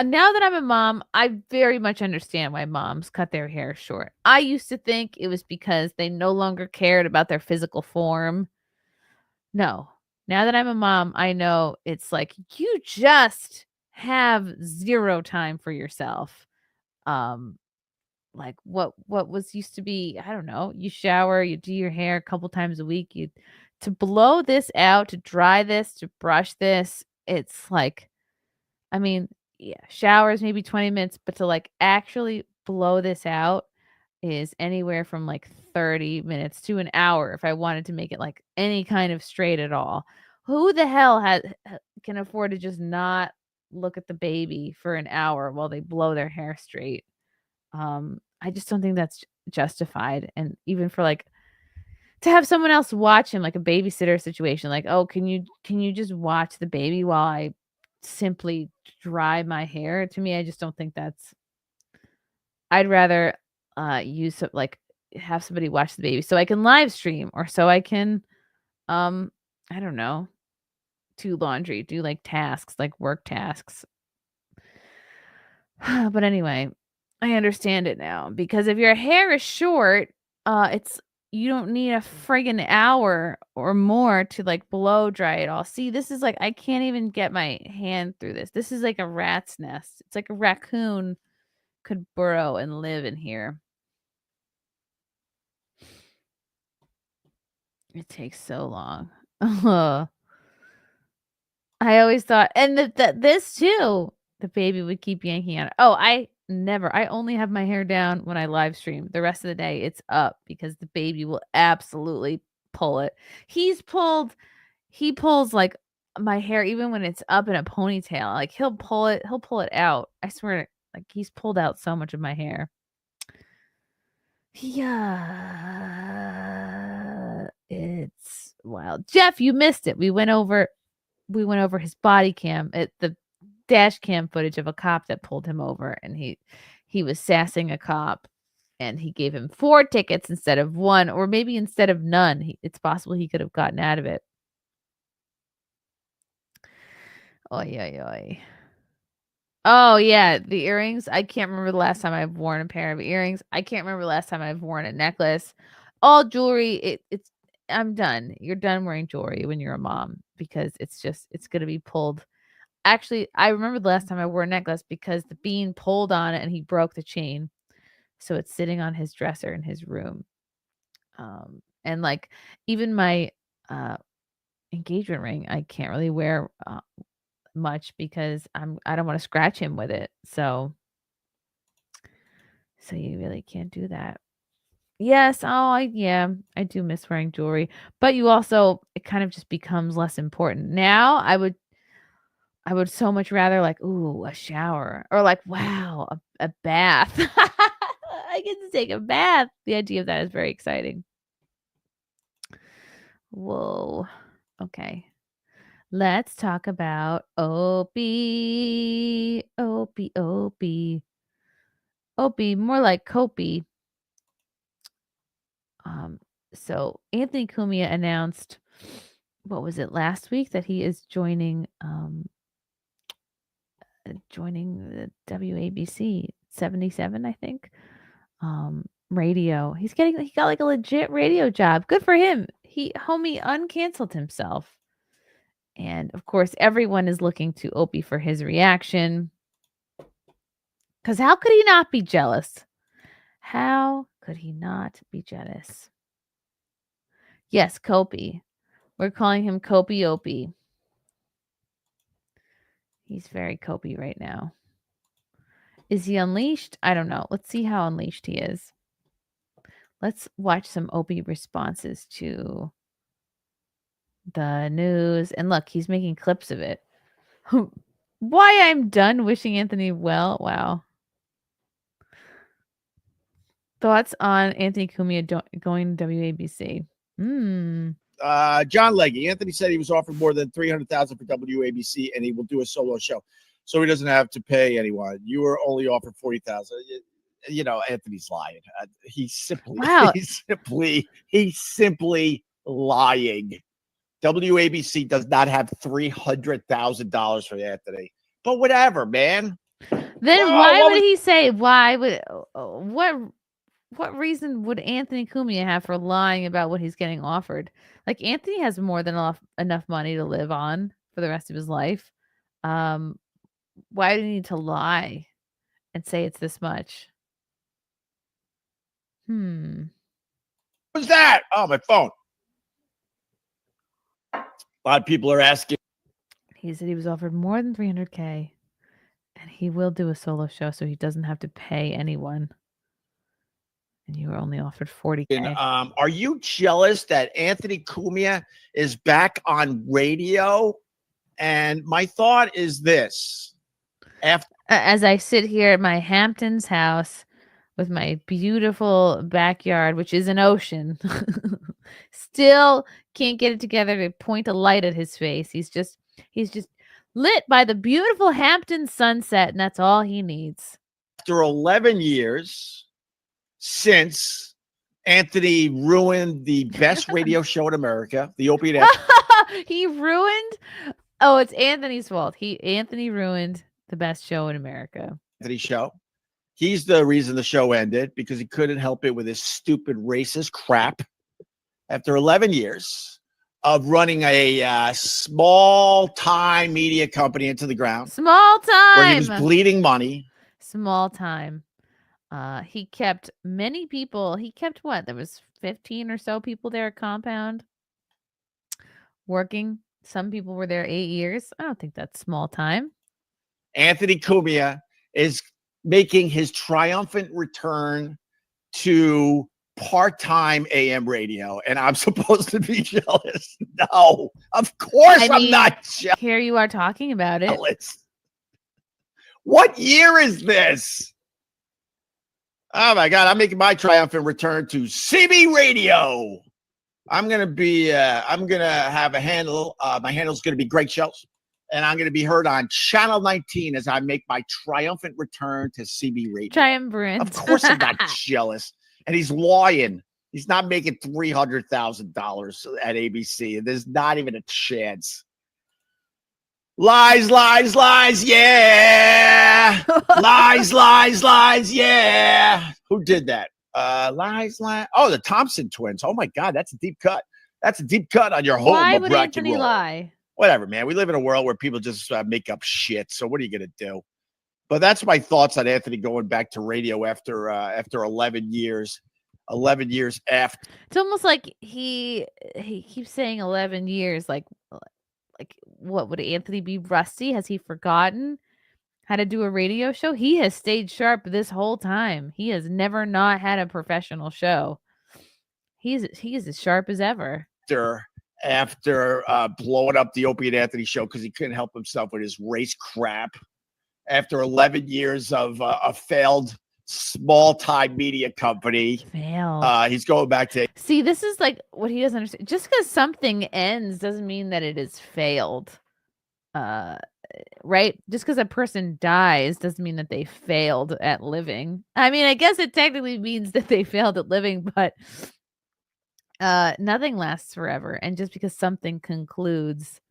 now that I'm a mom, I very much understand why moms cut their hair short. I used to think it was because they no longer cared about their physical form. No. Now that I'm a mom, I know it's like you just have zero time for yourself. Like what was used to be, I don't know, you shower, you do your hair a couple times a week, to blow this out, to dry this, to brush this, it's like, I mean, yeah, showers maybe 20 minutes, but to like actually blow this out is anywhere from like 30 minutes to an hour if I wanted to make it like any kind of straight at all. Who the hell can afford to just not look at the baby for an hour while they blow their hair straight? I just don't think that's justified. And even for like to have someone else watch him, like a babysitter situation, like, oh, can you just watch the baby while I simply dry my hair? To me, I just don't think that's. I'd rather like have somebody watch the baby so I can live stream, or so I can I don't know, do laundry, do like tasks, like work tasks. But anyway, I understand it now, because if your hair is short, you don't need a friggin' hour or more to like blow dry it all. See, this is like, I can't even get my hand through this. This is like a rat's nest. It's like a raccoon could burrow and live in here. It takes so long. I always thought, and this too, the baby would keep yanking on it. Oh, I only have my hair down when I live stream. The rest of the day it's up because the baby will absolutely pull it. He pulls like my hair even when it's up in a ponytail. Like he'll pull it out. I swear, like he's pulled out so much of my hair. Yeah. It's wild. Jeff, you missed it. We went over his body cam, the dash cam footage of a cop that pulled him over, and he was sassing a cop, and he gave him 4 tickets instead of 1, or maybe instead of none. It's possible he could have gotten out of it. Oy, oy, oy. Oh yeah, the earrings. I can't remember the last time I've worn a pair of earrings. I can't remember the last time I've worn a necklace. All jewelry, I'm done. You're done wearing jewelry when you're a mom, because it's going to be pulled. Actually, I remember the last time I wore a necklace because the bean pulled on it and he broke the chain. So it's sitting on his dresser in his room. And like even my engagement ring, I can't really wear much because I don't want to scratch him with it. So you really can't do that. Yes. Oh, I do miss wearing jewelry, but it kind of just becomes less important. Now I would so much rather like, ooh, a shower, or like, wow, a bath. I get to take a bath. The idea of that is very exciting. Whoa. Okay. Let's talk about Opie. Opie. Opie, more like Copey. So Anthony Cumia announced, what was it, last week, that he is joining the WABC 77, I think. Radio. He got like a legit radio job. Good for him. Homie uncanceled himself. And of course, everyone is looking to Opie for his reaction. Because how could he not be jealous? How could he not be jealous? Yes, Copey. We're calling him Copey Opie. He's very copey right now. Is he unleashed? I don't know. Let's see how unleashed he is. Let's watch some Opie responses to the news. And look, he's making clips of it. Why I'm done wishing Anthony well. Wow. Thoughts on Anthony Cumia going to WABC? John Legge. Anthony said he was offered more than $300,000 for WABC, and he will do a solo show, so he doesn't have to pay anyone. You were only offered $40,000. You know, Anthony's lying. He's simply, he's simply lying. WABC does not have $300,000 for Anthony, but whatever, man. Then why would he say? Why would what reason would Anthony Cumia have for lying about what he's getting offered? Like, Anthony has more than enough money to live on for the rest of his life. Why do you need to lie and say it's this much? What's that? Oh, my phone. A lot of people are asking. He said he was offered more than $300K, and he will do a solo show so he doesn't have to pay anyone. And you were only offered $40K. Are you jealous that Anthony Cumia is back on radio? And my thought is this. As I sit here at my Hamptons house with my beautiful backyard, which is an ocean, still can't get it together to point a light at his face. He's just lit by the beautiful Hampton sunset, and that's all he needs. After 11 years since Anthony ruined the best radio show in America, the Opie and He ruined. Oh, it's Anthony's fault. Anthony ruined the best show in America. Anthony show. He's the reason the show ended, because he couldn't help it with his stupid racist crap. After 11 years of running a small-time media company into the ground. Small time. Where he was bleeding money. Small time. He kept many people. He kept what? There was 15 or so people there at Compound working. Some people were there 8 years. I don't think that's small time. Anthony Cumia is making his triumphant return to part-time AM radio, and I'm supposed to be jealous. No, of course I'm not jealous. Here you are talking about it. What year is this? Oh my God, I'm making my triumphant return to CB Radio. I'm going to have a handle. My handle is going to be Greg Shells, and I'm going to be heard on Channel 19 as I make my triumphant return to CB Radio. Triumvirate. Of course I'm not jealous. And he's lying. He's not making $300,000 at ABC. There's not even a chance. Lies, lies, lies, yeah. Lies, lies, lies, yeah. Who did that? Lies, lies. Oh, the Thompson twins. Oh my God, that's a deep cut. That's a deep cut on your whole Why would bracket Anthony roll. lie? Whatever, man. We live in a world where people just make up shit. So what are you gonna do? But that's my thoughts on Anthony going back to radio after 11 years. 11 years after. It's almost like he keeps saying 11 years. Like what would Anthony be rusty? Has he forgotten how to do a radio show? He has stayed sharp this whole time. He has never not had a professional show. He is as sharp as ever. After blowing up the Opie and Anthony show because he couldn't help himself with his race crap. After 11 years of a failed small-time media company. He's going back to... See, this is like what he doesn't understand. Just because something ends doesn't mean that it is failed. Right? Just because a person dies doesn't mean that they failed at living. I mean, I guess it technically means that they failed at living, but nothing lasts forever. And just because something concludes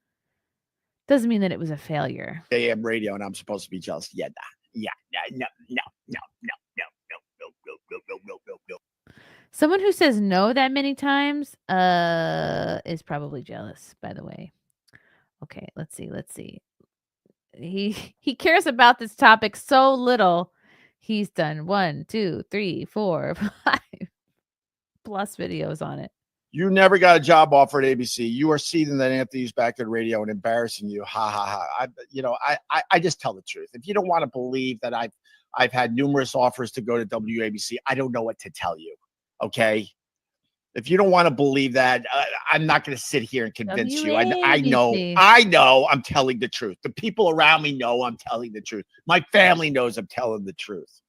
doesn't mean that it was a failure. AM radio, and I'm supposed to be jealous. Yeah, no. Someone who says no that many times is probably jealous, by the way. Okay, let's see. He cares about this topic so little. He's done 1, 2, 3, 4, 5 plus videos on it. You never got a job offer at ABC. You are seething that Anthony's back at radio and embarrassing you. Ha ha ha. I just tell the truth. If you don't want to believe that I've had numerous offers to go to WABC, I don't know what to tell you. Okay. If you don't want to believe that, I'm not going to sit here and convince you. I know I'm telling the truth. The people around me know I'm telling the truth. My family knows I'm telling the truth.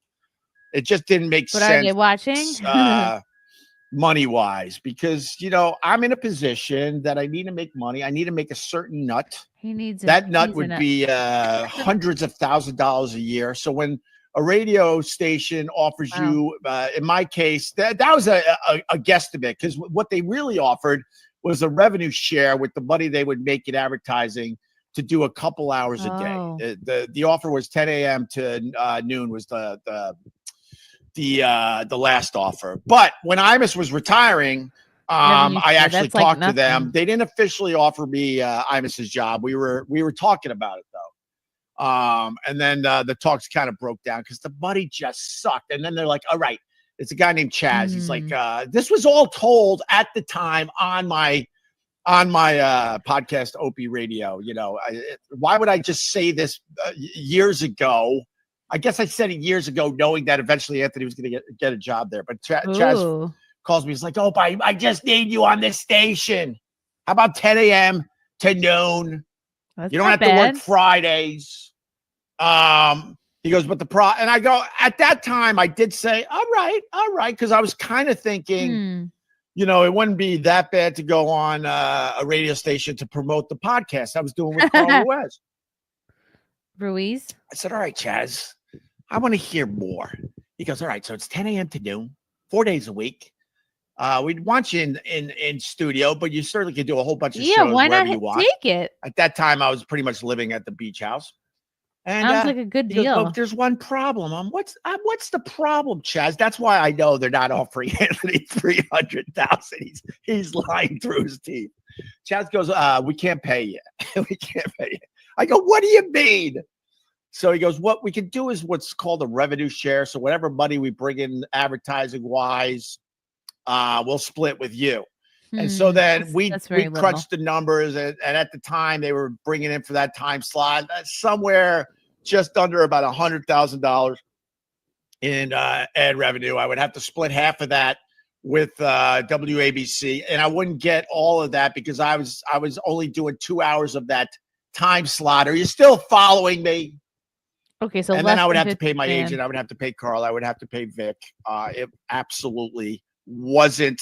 It just didn't make sense. But are they watching? Money-wise, because, I'm in a position that I need to make money. I need to make a certain nut. He needs that nut would be hundreds of thousands of dollars a year. So when a radio station offers you, in my case, that was a guesstimate, because what they really offered was a revenue share with the money they would make in advertising to do a couple hours a day. The offer was 10 a.m. to noon was the last offer. But when Imus was retiring, I actually talked to them. They didn't officially offer me Imus's job. We were talking about it though. And then the talks kind of broke down because the money just sucked. And then they're like, all right, it's a guy named Chaz. He's like, this was all told at the time on my podcast, Opie Radio. Why would I just say this years ago? I guess I said it years ago, knowing that eventually Anthony was going to get a job there. But Chaz calls me. He's like, oh, I just need you on this station. How about 10 a.m. to noon? You don't have to work Fridays. He goes, but and I go, at that time, I did say, all right. Because I was kind of thinking, it wouldn't be that bad to go on a radio station to promote the podcast I was doing with Carl Ruiz. I said, all right, Chaz, I want to hear more. He goes, all right, so it's 10 a.m. to noon, 4 days a week. We'd want you in studio, but you certainly could do a whole bunch of shows wherever you want. Take it. At that time, I was pretty much living at the beach house. And sounds like a good deal. Goes, but there's one problem. What's the problem, Chaz? That's why I know they're not offering Anthony $300,000. He's lying through his teeth. Chaz goes, we can't pay you. We can't pay you. I go, what do you mean? So he goes, what we can do is what's called a revenue share. So whatever money we bring in advertising wise, we'll split with you. And so then we crunched the numbers, and at the time they were bringing in for that time slot somewhere just under about $100,000 in ad revenue. I would have to split half of that with WABC, and I wouldn't get all of that because I was only doing 2 hours of that time slot. Are you still following me? Okay, so and then I would have to pay my agent. I would have to pay Carl. I would have to pay Vic. It absolutely wasn't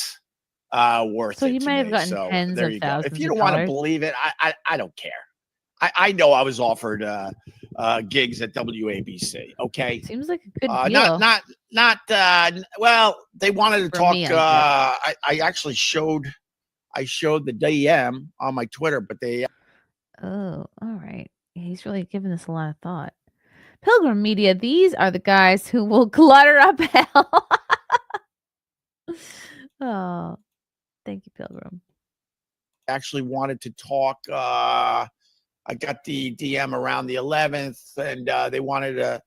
worth it. So you might have gotten tens of thousands. If you don't want to believe it, I don't care. I know I was offered gigs at WABC. Okay, seems like a good deal. Not. Well, they wanted to talk. I actually showed the DM on my Twitter, but they. Oh, all right. He's really giving this a lot of thought. Pilgrim Media, these are the guys who will clutter up hell. Oh, thank you, Pilgrim. Actually wanted to talk. I got the DM around the 11th, and they wanted to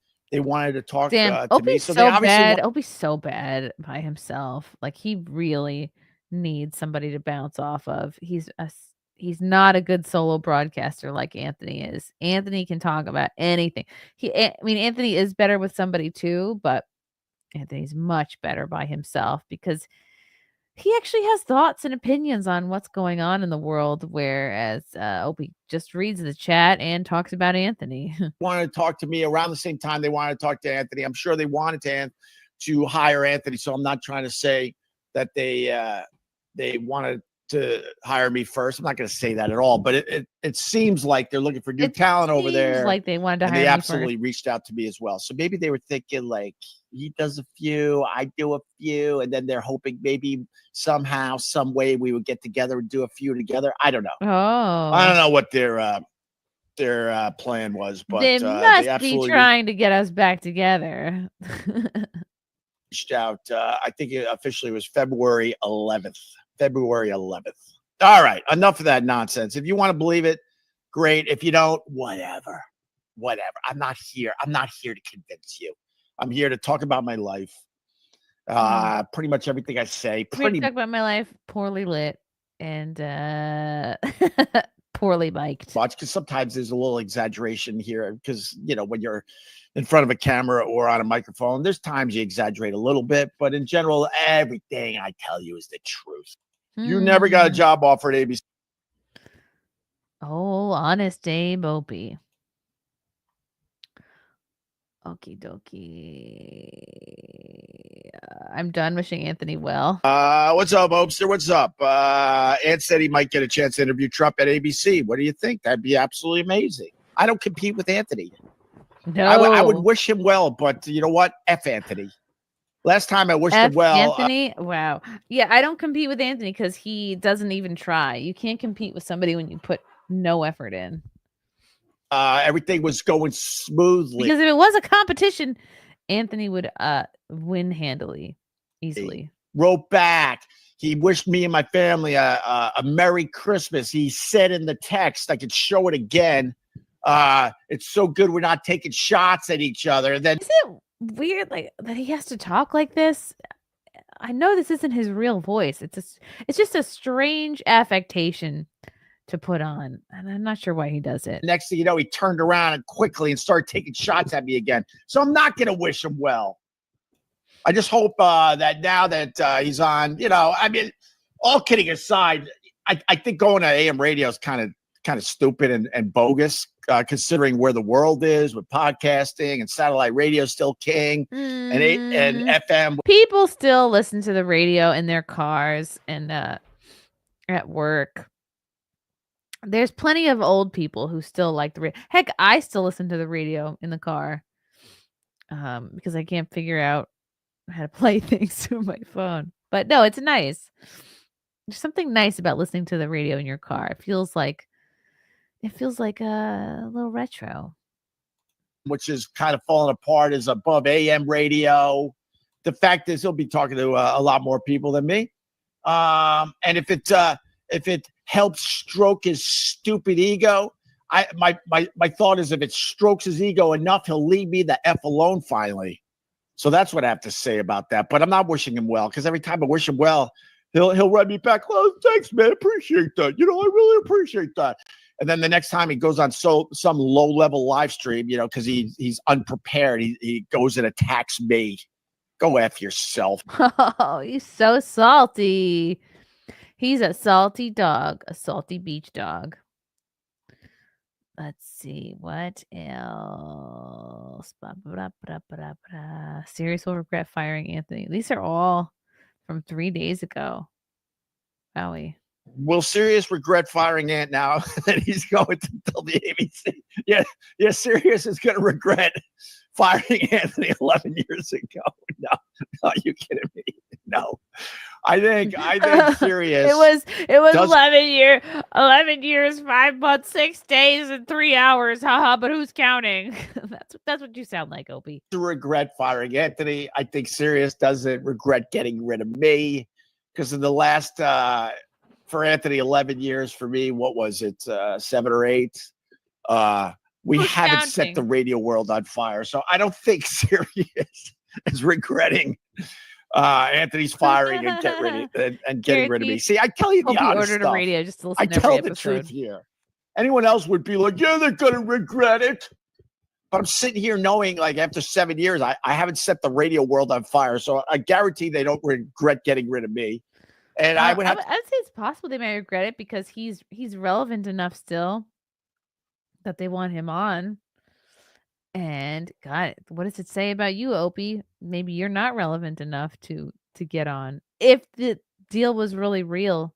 talk to me. So so bad. Opie's so bad by himself. Like, he really needs somebody to bounce off of. He's not a good solo broadcaster like Anthony is. Anthony can talk about anything. Anthony is better with somebody too, but Anthony's much better by himself because he actually has thoughts and opinions on what's going on in the world, whereas Opie just reads the chat and talks about Anthony. Wanted to talk to me around the same time they wanted to talk to Anthony. I'm sure they wanted to hire Anthony, so I'm not trying to say that they wanted to hire me first. I'm not going to say that at all, but it seems like they're looking for new talent over there. Like they wanted to hire me. They absolutely reached out to me as well. So maybe they were thinking like he does a few, I do a few, and then they're hoping maybe somehow, some way we would get together and do a few together. I don't know. I don't know what their plan was, but they must be trying to get us back together. Reached out. I think it officially was February 11th. February 11th. All right. Enough of that nonsense. If you want to believe it, great. If you don't, whatever. I'm not here. I'm not here to convince you. I'm here to talk about my life. Pretty much everything I say. We talk about my life, poorly lit and poorly biked. Much, because sometimes there's a little exaggeration here. Because when you're in front of a camera or on a microphone, there's times you exaggerate a little bit, but in general, everything I tell you is the truth. You never got a job offer at ABC. Oh, honest Abe Opie. Okie dokie. I'm done wishing Anthony well. What's up, Opster? What's up? Ant said he might get a chance to interview Trump at ABC. What do you think? That'd be absolutely amazing. I don't compete with Anthony. No. I would wish him well, but you know what? F Anthony. Last time I wished him well. Anthony? Wow. Yeah, I don't compete with Anthony because he doesn't even try. You can't compete with somebody when you put no effort in. Everything was going smoothly. Because if it was a competition, Anthony would win handily, easily. He wrote back. He wished me and my family a Merry Christmas. He said in the text, I could show it again. It's so good we're not taking shots at each other. Then is it weird that he has to talk like this? I know this isn't his real voice. It's just a strange affectation to put on, and I'm not sure why he does it. Next thing you know, he turned around and quickly and started taking shots at me again. So I'm not going to wish him well. I just hope that now that he's on, I mean, all kidding aside, I think going to AM radio is kind of stupid and bogus, considering where the world is with podcasting and satellite radio still king and FM. People still listen to the radio in their cars and at work. There's plenty of old people who still like the radio. Heck, I still listen to the radio in the car because I can't figure out how to play things through my phone. But no, it's nice. There's something nice about listening to the radio in your car. It feels like a little retro. Which is kind of falling apart, is above AM radio. The fact is, he'll be talking to a lot more people than me. And if it helps stroke his stupid ego, my thought is if it strokes his ego enough, he'll leave me the F alone finally. So that's what I have to say about that. But I'm not wishing him well, because every time I wish him well, he'll write me back, "Oh, thanks, man. Appreciate that. I really appreciate that." And then the next time he goes on some low-level live stream, because he's unprepared, he goes and attacks me. Go F yourself. Oh, he's so salty. He's a salty dog, a salty beach dog. Let's see. What else? Sirius will regret firing Anthony. These are all from 3 days ago. Wowie. Will Sirius regret firing Ant now that he's going to tell the ABC? Yeah, Sirius is going to regret firing Anthony 11 years ago. No, are you kidding me? No. I think Sirius. It was 11 years, 5 months, 6 days, and 3 hours. Haha, but who's counting? That's what you sound like, Opie. To regret firing Anthony. I think Sirius doesn't regret getting rid of me, because in the last for Anthony 11 years, for me, what was it, 7 or 8? We haven't set the radio world on fire, so I don't think Sirius is regretting Anthony's firing and getting rid of me. See, I tell you the honest stuff. A radio just to listen I to tell every the truth here. Anyone else would be like, yeah, they're gonna regret it. But I'm sitting here knowing, like, after 7 years, I haven't set the radio world on fire, so I guarantee they don't regret getting rid of me. And I would say it's possible they may regret it because he's relevant enough still that they want him on. And God, what does it say about you, Opie? Maybe you're not relevant enough to get on. If the deal was really real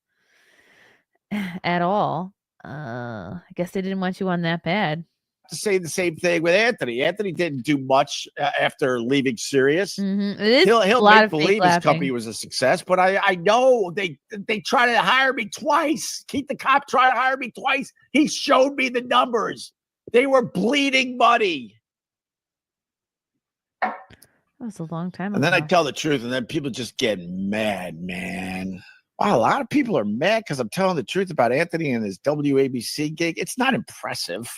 at all, I guess they didn't want you on that bad. To say the same thing with Anthony. Anthony didn't do much after leaving Sirius. He'll make believe his company was a success, but I know they try to hire me twice. Keith the Cop tried to hire me twice. He showed me the numbers. They were bleeding money. That was a long time ago. And then I tell the truth, and then people just get mad, man. Wow, a lot of people are mad because I'm telling the truth about Anthony and his WABC gig. It's not impressive.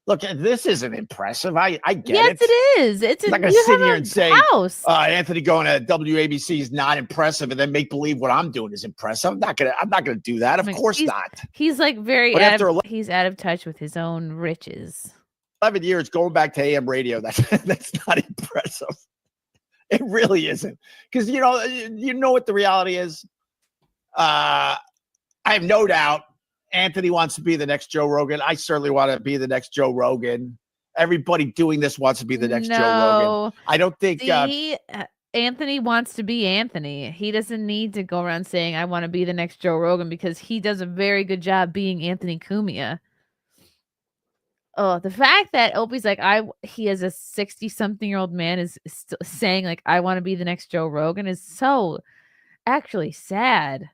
Look, this isn't impressive. I get Yes, it. it is. It's I'm not a, going to you sit have here a and say house. Anthony going to WABC is not impressive, and then make believe what I'm doing is impressive. I'm not gonna do that. Of course not. He's like very But after he's out of touch with his own riches. 11 years going back to AM radio, that's not impressive. It really isn't. Because you know what the reality is? I have no doubt Anthony wants to be the next Joe Rogan. I certainly want to be the next Joe Rogan. Everybody doing this wants to be the next Joe Rogan. I don't think Anthony wants to be Anthony. He doesn't need to go around saying I want to be the next Joe Rogan because he does a very good job being Anthony Cumia. Oh, the fact that Opie's like he as a 60-something-year-old man is still saying like I want to be the next Joe Rogan is so actually sad.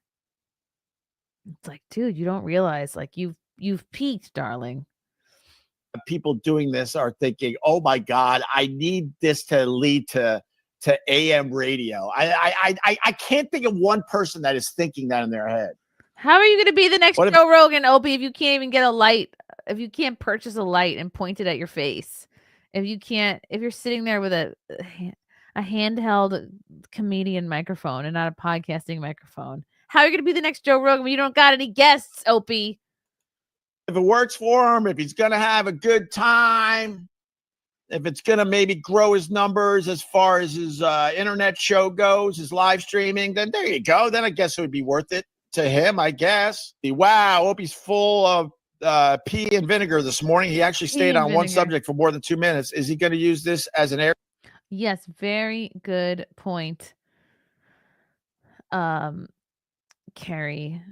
It's like, dude, you don't realize like you've peaked, darling. People doing this are thinking, oh my God, I need this to lead to AM radio. I can't think of one person that is thinking that in their head. How are you going to be the next Joe Rogan, Opie, if you can't even get a light? If you can't purchase a light and point it at your face, if you're sitting there with a handheld comedian microphone and not a podcasting microphone, how are you going to be the next Joe Rogan when you don't got any guests, Opie? If it works for him, if he's going to have a good time, if it's going to maybe grow his numbers as far as his internet show goes, his live streaming, then there you go. Then I guess it would be worth it to him, I guess. Wow, Opie's full of pea and vinegar this morning. He actually stayed on one subject for more than 2 minutes. Is he going to use this as an air? Yes, very good point. Carrie.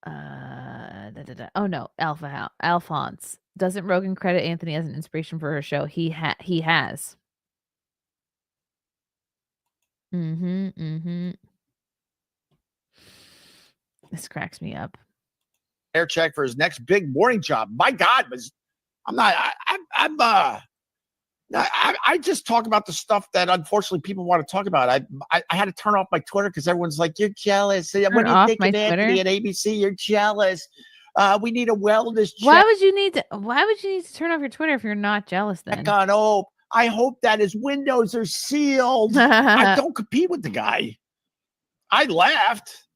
Oh no, Alphonse. Doesn't Rogan credit Anthony as an inspiration for her show? He has. This cracks me up. Air check for his next big morning job. My God, I just talk about the stuff that unfortunately people want to talk about. I had to turn off my Twitter because everyone's like, you're jealous. What do you think of Anthony at ABC? You're jealous. We need a wellness check. Why would you need to turn off your Twitter if you're not jealous then? I hope that his windows are sealed. I don't compete with the guy. I laughed.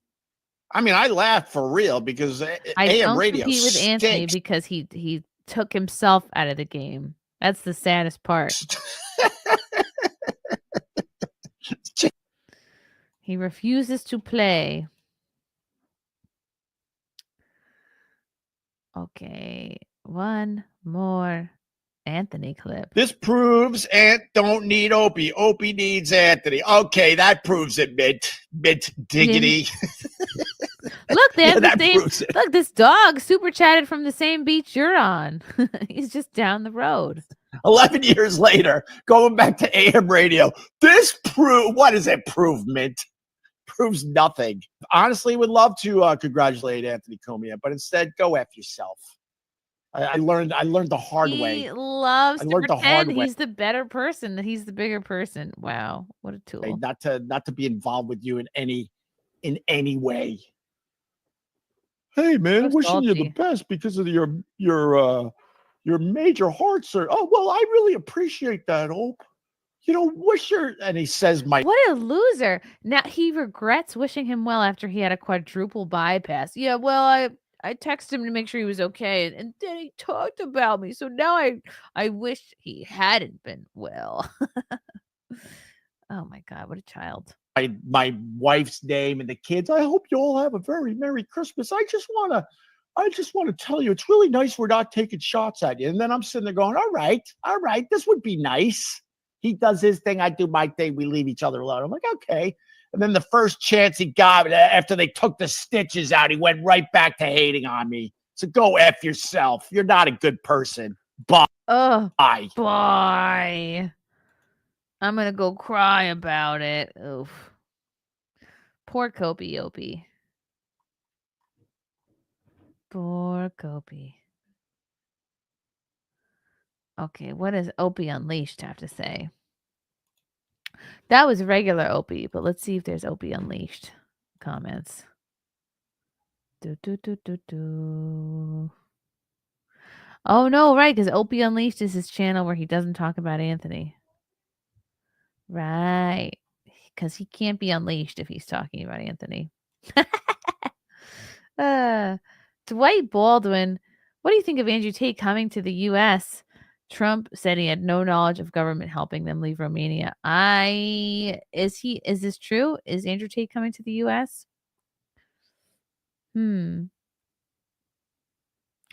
I mean, I laughed for real because AM radio compete with Anthony because he took himself out of the game. That's the saddest part. He refuses to play. Okay, one more Anthony clip. This proves Ant don't need Opie. Opie needs Anthony. Okay, that proves it, Mint diggity. Look, they have the same. Look, this dog super chatted from the same beach you're on. He's just down the road. 11 years later, going back to AM radio. This what does it prove, Mint? Proves nothing. Honestly, would love to congratulate Anthony Cumia, but instead, go F yourself. I learned the hard way. He loves to pretend he's the better person, that he's the bigger person. Wow, what a tool. Hey, not to be involved with you in any way. Hey man, wishing you the best because of your major heart surgery. Oh well, I really appreciate that, Hope. Wish her. And he says, what a loser. Now he regrets wishing him well after he had a quadruple bypass. Yeah, well, I texted him to make sure he was okay, and then he talked about me. So now I wish he hadn't been well. Oh my God, what a child. My wife's name and the kids. I hope you all have a very Merry Christmas. I just want to tell you, it's really nice we're not taking shots at you. And then I'm sitting there going, all right, this would be nice. He does his thing, I do my thing. We leave each other alone. I'm like, okay. And then the first chance he got after they took the stitches out, he went right back to hating on me. So go F yourself. You're not a good person. Bye. Oh, bye. I'm going to go cry about it. Oof. Poor Opie. Poor Opie. Okay, what does Opie Unleashed have to say? That was regular Opie, but let's see if there's Opie Unleashed comments. Oh, no, right, because Opie Unleashed is his channel where he doesn't talk about Anthony. Right, because he can't be unleashed if he's talking about Anthony. Dwight Baldwin, what do you think of Andrew Tate coming to the U.S.? Trump said he had no knowledge of government helping them leave Romania. Is this true? Is Andrew Tate coming to the U.S.?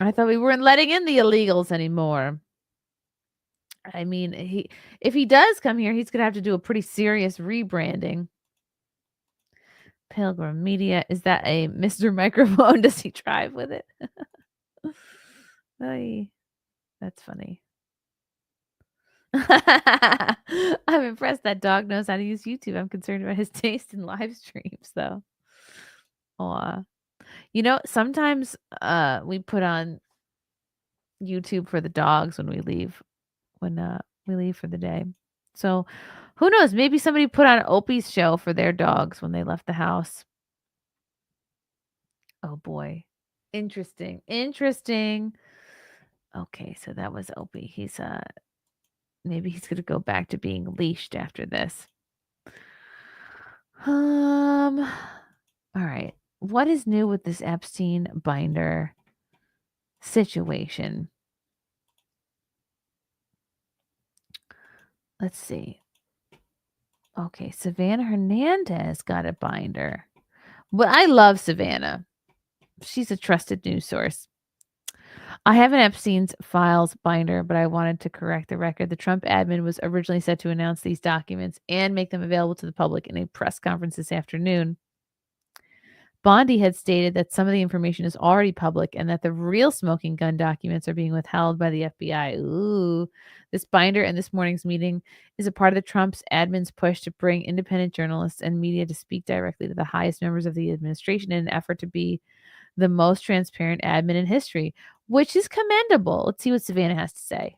I thought we weren't letting in the illegals anymore. I mean, if he does come here, he's gonna have to do a pretty serious rebranding. Pilgrim Media, is that a Mr. Microphone? Does he drive with it? Oy, that's funny. I'm impressed that dog knows how to use YouTube. I'm concerned about his taste in live streams, though. Aw. You know, sometimes we put on YouTube for the dogs when we leave for the day. So who knows? Maybe somebody put on Opie's show for their dogs when they left the house. Oh boy. Interesting. Okay, so that was Opie. He's maybe he's gonna go back to being leashed after this. All right. What is new with this Epstein binder situation? Let's see. Okay, Savannah Hernandez got a binder. Well, I love Savannah. She's a trusted news source. I have an Epstein's files binder, but I wanted to correct the record. The Trump admin was originally set to announce these documents and make them available to the public in a press conference this afternoon. Bondi had stated that some of the information is already public and that the real smoking gun documents are being withheld by the FBI. Ooh. This binder and this morning's meeting is a part of the Trump's admin's push to bring independent journalists and media to speak directly to the highest members of the administration in an effort to be the most transparent admin in history, which is commendable. Let's see what Savannah has to say.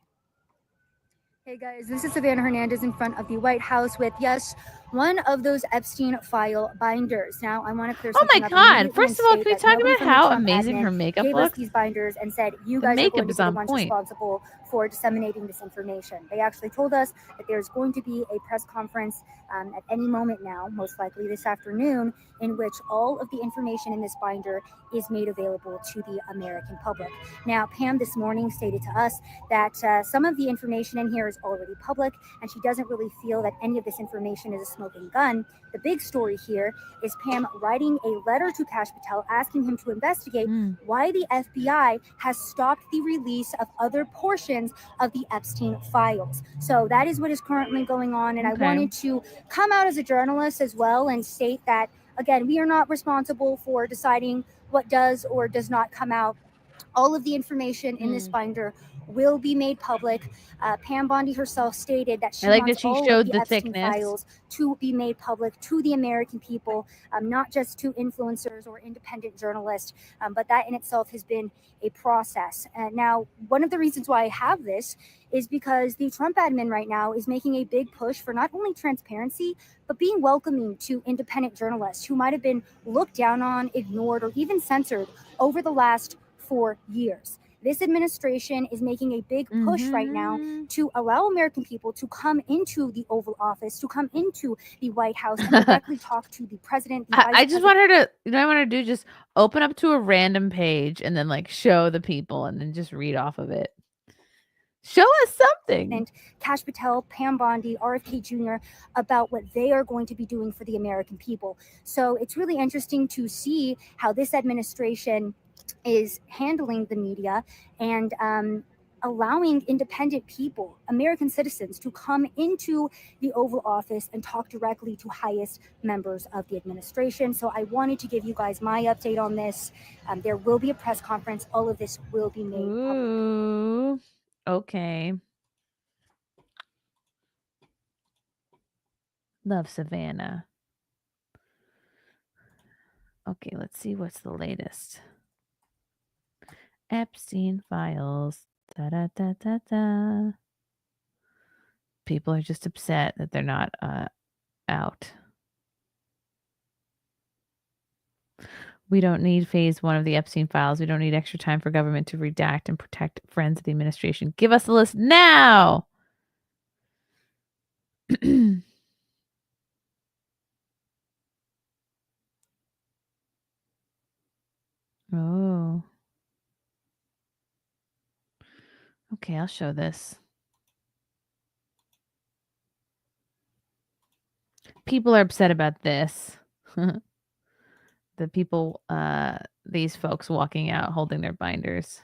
Hey guys, this is Savannah Hernandez in front of the White House with, yes, one of those Epstein file binders. Now, I want to clear something up. Oh my God. First of all, can we talk about how amazing her makeup gave looks? us these binders and said, you The guys are makeup going to is be the on ones point. responsible for disseminating this information. They actually told us that there's going to be a press conference at any moment now, most likely this afternoon, in which all of the information in this binder is made available to the American public. Now, Pam this morning stated to us that some of the information in here is already public, and she doesn't really feel that any of this information is a smoking gun. The big story here is Pam writing a letter to Kash Patel asking him to investigate why the FBI has stopped the release of other portions of the Epstein files. So that is what is currently going on, and Okay. I wanted to come out as a journalist as well and state that, again, we are not responsible for deciding what does or does not come out. All of the information in this binder will be made public. Pam Bondi herself stated that she I like wants that she all showed of the Epstein thickness. files to be made public to the American people, not just to influencers or independent journalists, but that in itself has been a process. Now, one of the reasons why I have this is because the Trump admin right now is making a big push for not only transparency, but being welcoming to independent journalists who might have been looked down on, ignored, or even censored over the last 4 years. This administration is making a big push right now to allow American people to come into the Oval Office, to come into the White House and directly talk to the president. I just want her to, you know what I want her to do? Just open up to a random page and then like show the people and then just read off of it. Show us something. And Kash Patel, Pam Bondi, RFK Jr. about what they are going to be doing for the American people. So it's really interesting to see how this administration is handling the media and allowing independent people, American citizens, to come into the Oval Office and talk directly to highest members of the administration. So I wanted to give you guys my update on this. There will be a press conference. All of this will be made public. Ooh, okay. Love Savannah. Okay, let's see what's the latest. Epstein files. Da da da da da. People are just upset that they're not out. We don't need phase 1 of the Epstein files. We don't need extra time for government to redact and protect friends of the administration. Give us the list now. Oh. Okay, I'll show this. People are upset about this. The people, these folks walking out holding their binders.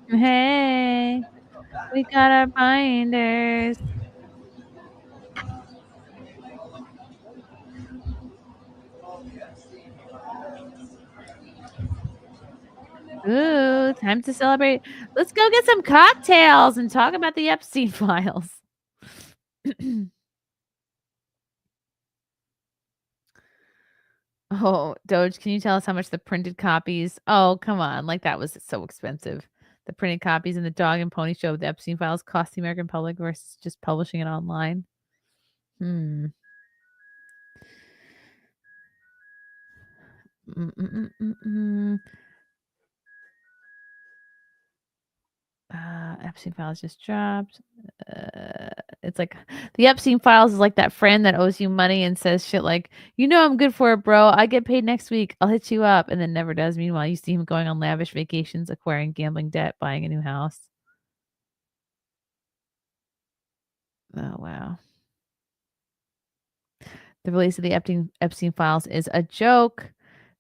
Hey, we got our binders. Ooh, time to celebrate. Let's go get some cocktails and talk about the Epstein files. Oh, Doge, can you tell us how much the printed copies? Oh, come on. Like, that was so expensive. The printed copies in the Dog and Pony Show of the Epstein files cost the American public versus just publishing it online. Epstein files just dropped. It's like the Epstein files is like that friend that owes you money and says shit like, I'm good for it, bro. I get paid next week. I'll hit you up, and then never does. Meanwhile, you see him going on lavish vacations, acquiring gambling debt, buying a new house. Oh, wow. The release of the Epstein files is a joke.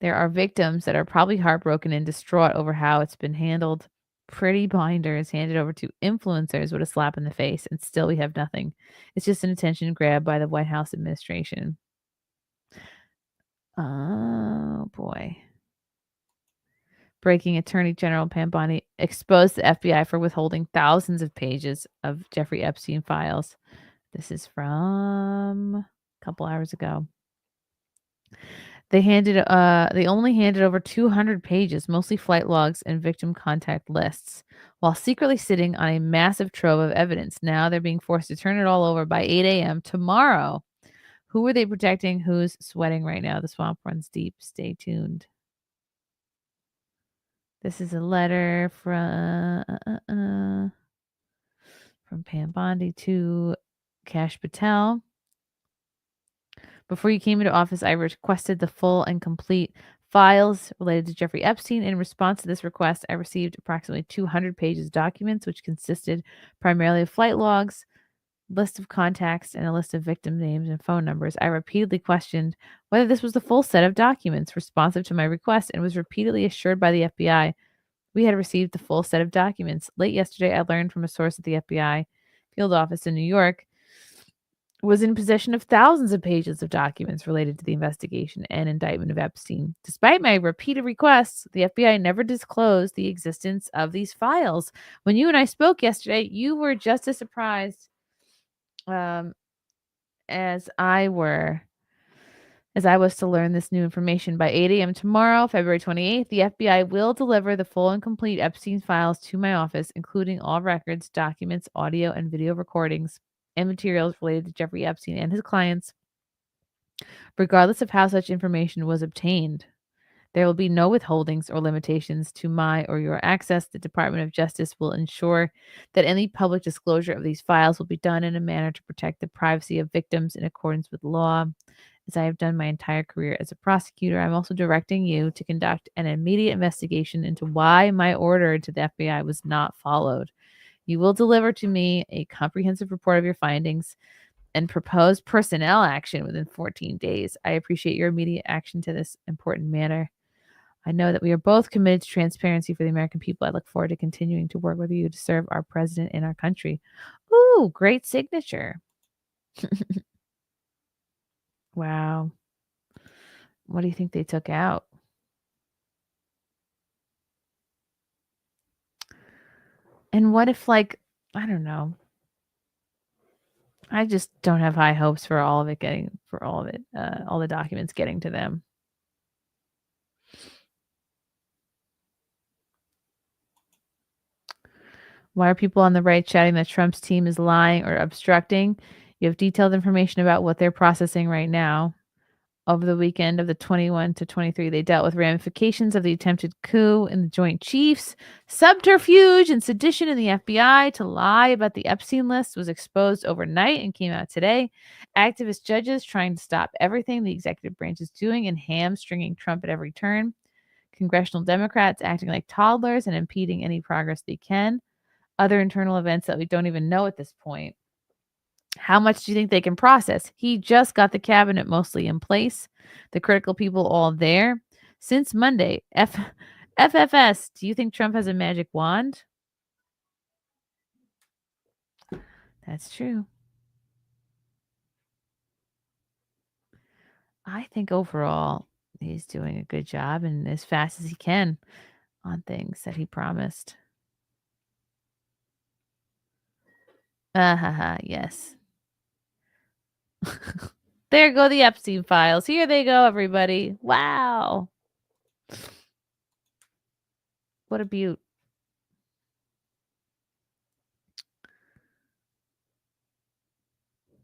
There are victims that are probably heartbroken and distraught over how it's been handled. Pretty binders handed over to influencers with a slap in the face, and still we have nothing. It's just an attention grab by the White House administration. Oh, boy. Breaking Attorney General Pam Bondi exposed the FBI for withholding thousands of pages of Jeffrey Epstein files. This is from a couple hours ago. They only handed over 200 pages, mostly flight logs and victim contact lists, while secretly sitting on a massive trove of evidence. Now they're being forced to turn it all over by 8 a.m. tomorrow. Who are they protecting? Who's sweating right now? The swamp runs deep. Stay tuned. This is a letter from Pam Bondi to Kash Patel. Before you came into office, I requested the full and complete files related to Jeffrey Epstein. In response to this request, I received approximately 200 pages of documents, which consisted primarily of flight logs, list of contacts, and a list of victim names and phone numbers. I repeatedly questioned whether this was the full set of documents responsive to my request, and was repeatedly assured by the FBI we had received the full set of documents. Late yesterday, I learned from a source at the FBI field office in New York was in possession of thousands of pages of documents related to the investigation and indictment of Epstein. Despite my repeated requests, the FBI never disclosed the existence of these files. When you and I spoke yesterday, you were just as surprised as I was to learn this new information. By 8 a.m. tomorrow, February 28th, the FBI will deliver the full and complete Epstein files to my office, including all records, documents, audio, and video recordings, and materials related to Jeffrey Epstein and his clients, regardless of how such information was obtained. There will be no withholdings or limitations to my or your access. The Department of Justice will ensure that any public disclosure of these files will be done in a manner to protect the privacy of victims in accordance with law. As I have done my entire career as a prosecutor, I'm also directing you to conduct an immediate investigation into why my order to the FBI was not followed. You will deliver to me a comprehensive report of your findings and proposed personnel action within 14 days. I appreciate your immediate action to this important matter. I know that we are both committed to transparency for the American people. I look forward to continuing to work with you to serve our president and our country. Ooh, great signature. Wow. What do you think they took out? And what if, like, I don't know. I just don't have high hopes for all the documents getting to them. Why are people on the right shouting that Trump's team is lying or obstructing? You have detailed information about what they're processing right now. Over the weekend of the 21 to 23, they dealt with ramifications of the attempted coup in the Joint Chiefs. Subterfuge and sedition in the FBI to lie about the Epstein list was exposed overnight and came out today. Activist judges trying to stop everything the executive branch is doing and hamstringing Trump at every turn. Congressional Democrats acting like toddlers and impeding any progress they can. Other internal events that we don't even know at this point. How much do you think they can process? He just got the cabinet mostly in place, the critical people all there. Since Monday, FFS, do you think Trump has a magic wand? That's true. I think overall he's doing a good job and as fast as he can on things that he promised. Yes. There go the Epstein files. Here they go, everybody. Wow. What a beaut.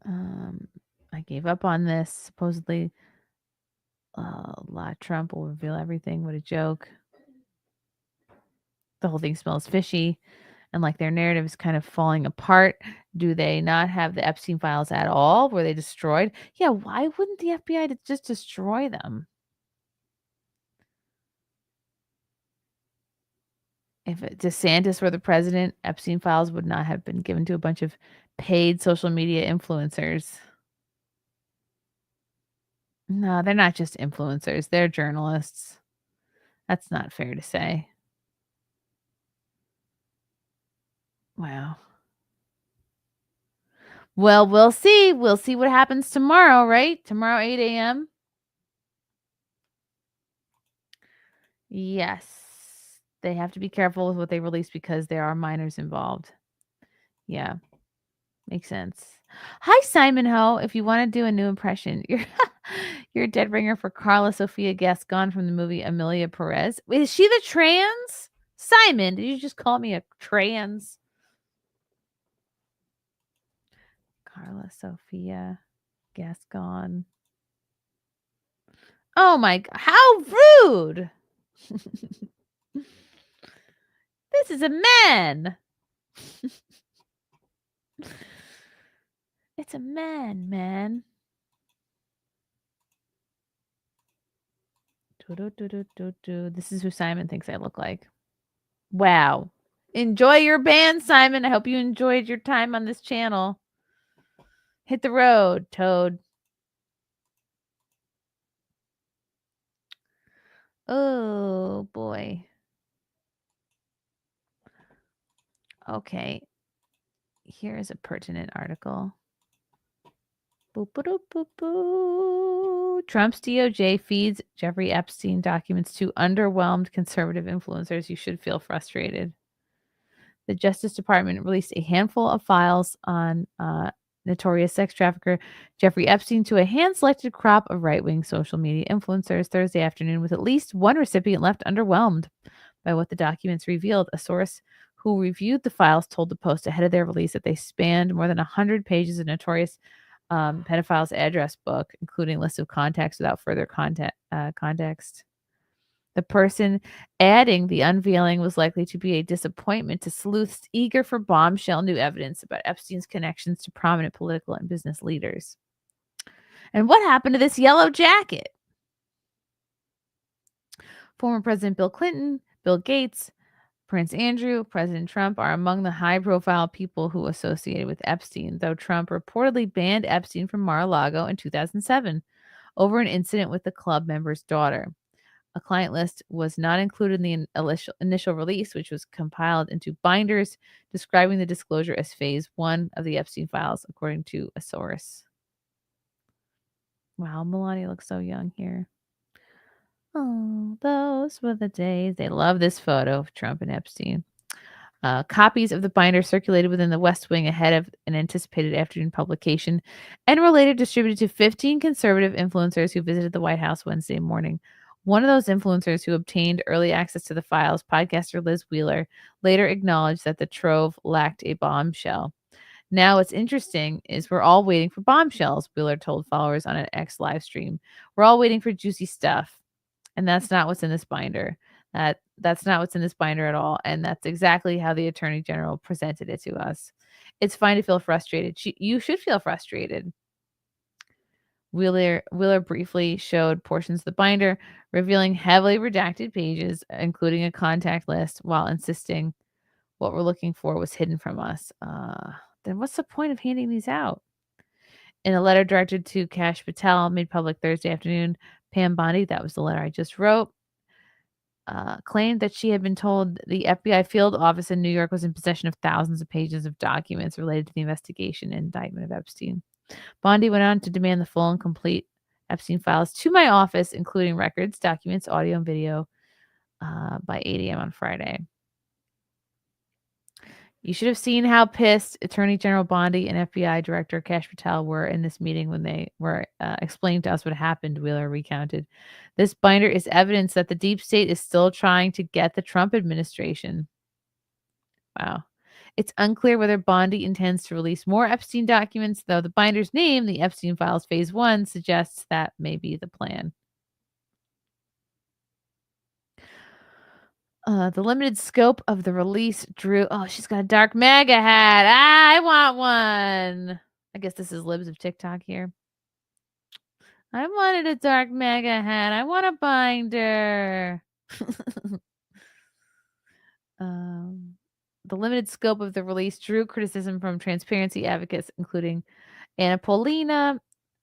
I gave up on this. Supposedly, Trump will reveal everything. What a joke. The whole thing smells fishy. And like their narrative is kind of falling apart. Do they not have the Epstein files at all? Were they destroyed? Yeah, why wouldn't the FBI just destroy them? If DeSantis were the president, Epstein files would not have been given to a bunch of paid social media influencers. No, they're not just influencers. They're journalists. That's not fair to say. Wow. Well, we'll see. We'll see what happens tomorrow, right? Tomorrow, 8 a.m. Yes. They have to be careful with what they release because there are minors involved. Yeah. Makes sense. Hi, Simon Ho. If you want to do a new impression, you're a dead ringer for Carla Sofia Gascon from the movie Amelia Perez. Is she the trans? Simon, did you just call me a trans? Carla Sofia Gascon. Oh my God. How rude. This is a man. It's a man. This is who Simon thinks I look like. Wow. Enjoy your band, Simon. I hope you enjoyed your time on this channel. Hit the road, Toad. Oh, boy. Okay. Here's a pertinent article. Trump's DOJ feeds Jeffrey Epstein documents to underwhelmed conservative influencers. You should feel frustrated. The Justice Department released a handful of files on notorious sex trafficker Jeffrey Epstein to a hand-selected crop of right-wing social media influencers Thursday afternoon, with at least one recipient left underwhelmed by what the documents revealed. A source who reviewed the files told the Post ahead of their release that they spanned more than 100 pages of notorious pedophiles' address book, including lists of contacts without further context. The person adding the unveiling was likely to be a disappointment to sleuths eager for bombshell new evidence about Epstein's connections to prominent political and business leaders. And what happened to this yellow jacket? Former President Bill Clinton, Bill Gates, Prince Andrew, President Trump are among the high-profile people who associated with Epstein, though Trump reportedly banned Epstein from Mar-a-Lago in 2007 over an incident with the club member's daughter. A client list was not included in the initial release, which was compiled into binders describing the disclosure as phase 1 of the Epstein files, according to a source. Wow, Melania looks so young here. Oh, those were the days. They love this photo of Trump and Epstein. Copies of the binder circulated within the West Wing ahead of an anticipated afternoon publication and were later distributed to 15 conservative influencers who visited the White House Wednesday morning. One of those influencers who obtained early access to the files, podcaster Liz Wheeler, later acknowledged that the trove lacked a bombshell. Now, what's interesting is we're all waiting for bombshells, Wheeler told followers on an X live stream. We're all waiting for juicy stuff. And that's not what's in this binder. That's not what's in this binder at all. And that's exactly how the Attorney General presented it to us. It's fine to feel frustrated. You should feel frustrated. Wheeler briefly showed portions of the binder, revealing heavily redacted pages, including a contact list, while insisting what we're looking for was hidden from us. Then what's the point of handing these out? In a letter directed to Kash Patel, made public Thursday afternoon, Pam Bondi, that was the letter I just wrote, claimed that she had been told the FBI field office in New York was in possession of thousands of pages of documents related to the investigation and indictment of Epstein. Bondi went on to demand the full and complete Epstein files to my office, including records, documents, audio, and video, by 8 a.m. on Friday. You should have seen how pissed Attorney General Bondi and FBI Director Kash Patel were in this meeting when they were explaining to us what happened, Wheeler recounted. This binder is evidence that the deep state is still trying to get the Trump administration. Wow. It's unclear whether Bondi intends to release more Epstein documents, though the binder's name, the Epstein Files Phase 1, suggests that may be the plan. The limited scope of the release drew... Oh, she's got a dark MAGA hat. I want one. I guess this is Libs of TikTok here. I wanted a dark MAGA hat. I want a binder. The limited scope of the release drew criticism from transparency advocates, including Anna Paulina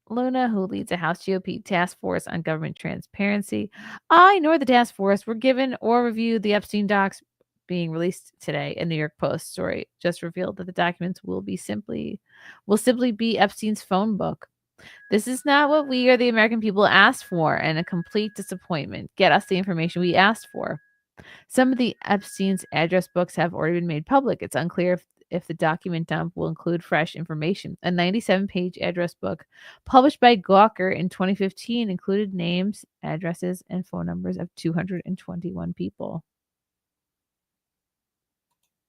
Luna, who leads a House GOP task force on government transparency. I nor the task force were given or reviewed the Epstein docs being released today. A New York Post story just revealed that the documents will simply be Epstein's phone book. This is not what we or the American people asked for, and a complete disappointment. Get us the information we asked for. Some of the Epstein's address books have already been made public. It's unclear if the document dump will include fresh information. A 97-page address book published by Gawker in 2015 included names, addresses, and phone numbers of 221 people.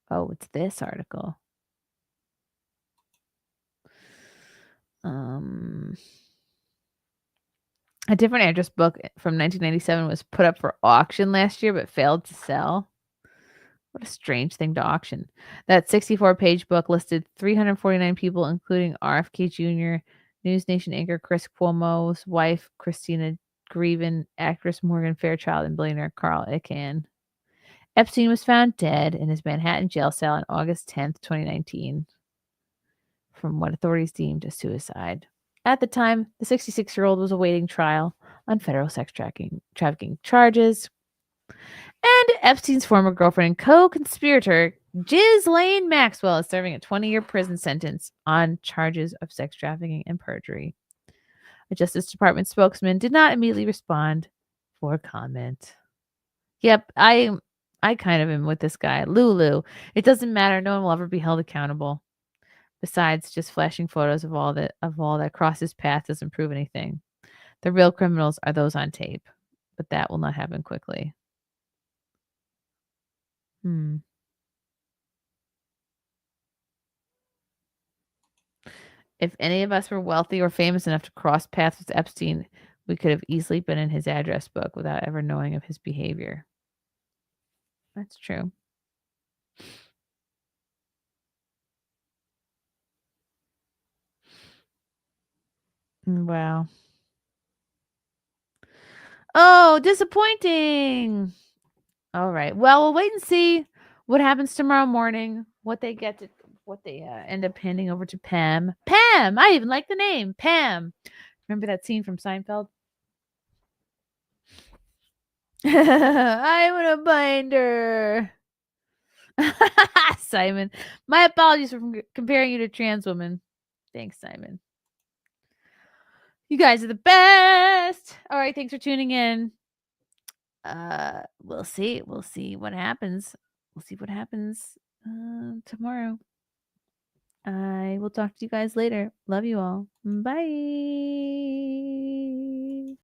Oh, it's this article. A different address book from 1997 was put up for auction last year but failed to sell. What a strange thing to auction. That 64-page book listed 349 people, including RFK Jr., News Nation anchor Chris Cuomo's wife, Christina Greven, actress Morgan Fairchild, and billionaire Carl Icahn. Epstein was found dead in his Manhattan jail cell on August 10th, 2019, from what authorities deemed a suicide. At the time, the 66-year-old was awaiting trial on federal sex trafficking charges. And Epstein's former girlfriend and co-conspirator, Ghislaine Maxwell, is serving a 20-year prison sentence on charges of sex trafficking and perjury. A Justice Department spokesman did not immediately respond for comment. Yep, I kind of am with this guy. Lulu. It doesn't matter. No one will ever be held accountable. Besides, just flashing photos of all that crosses path doesn't prove anything. The real criminals are those on tape. But that will not happen quickly. If any of us were wealthy or famous enough to cross paths with Epstein, we could have easily been in his address book without ever knowing of his behavior. That's true. Wow. Oh, disappointing. All right. Well, we'll wait and see what happens tomorrow morning, what they end up handing over to Pam. Pam! I even like the name, Pam. Remember that scene from Seinfeld? I want a binder. Simon. My apologies for comparing you to a trans woman. Thanks, Simon. You guys are the best. All right, thanks for tuning in. We'll see. We'll see what happens. We'll see what happens tomorrow. I will talk to you guys later. Love you all. Bye.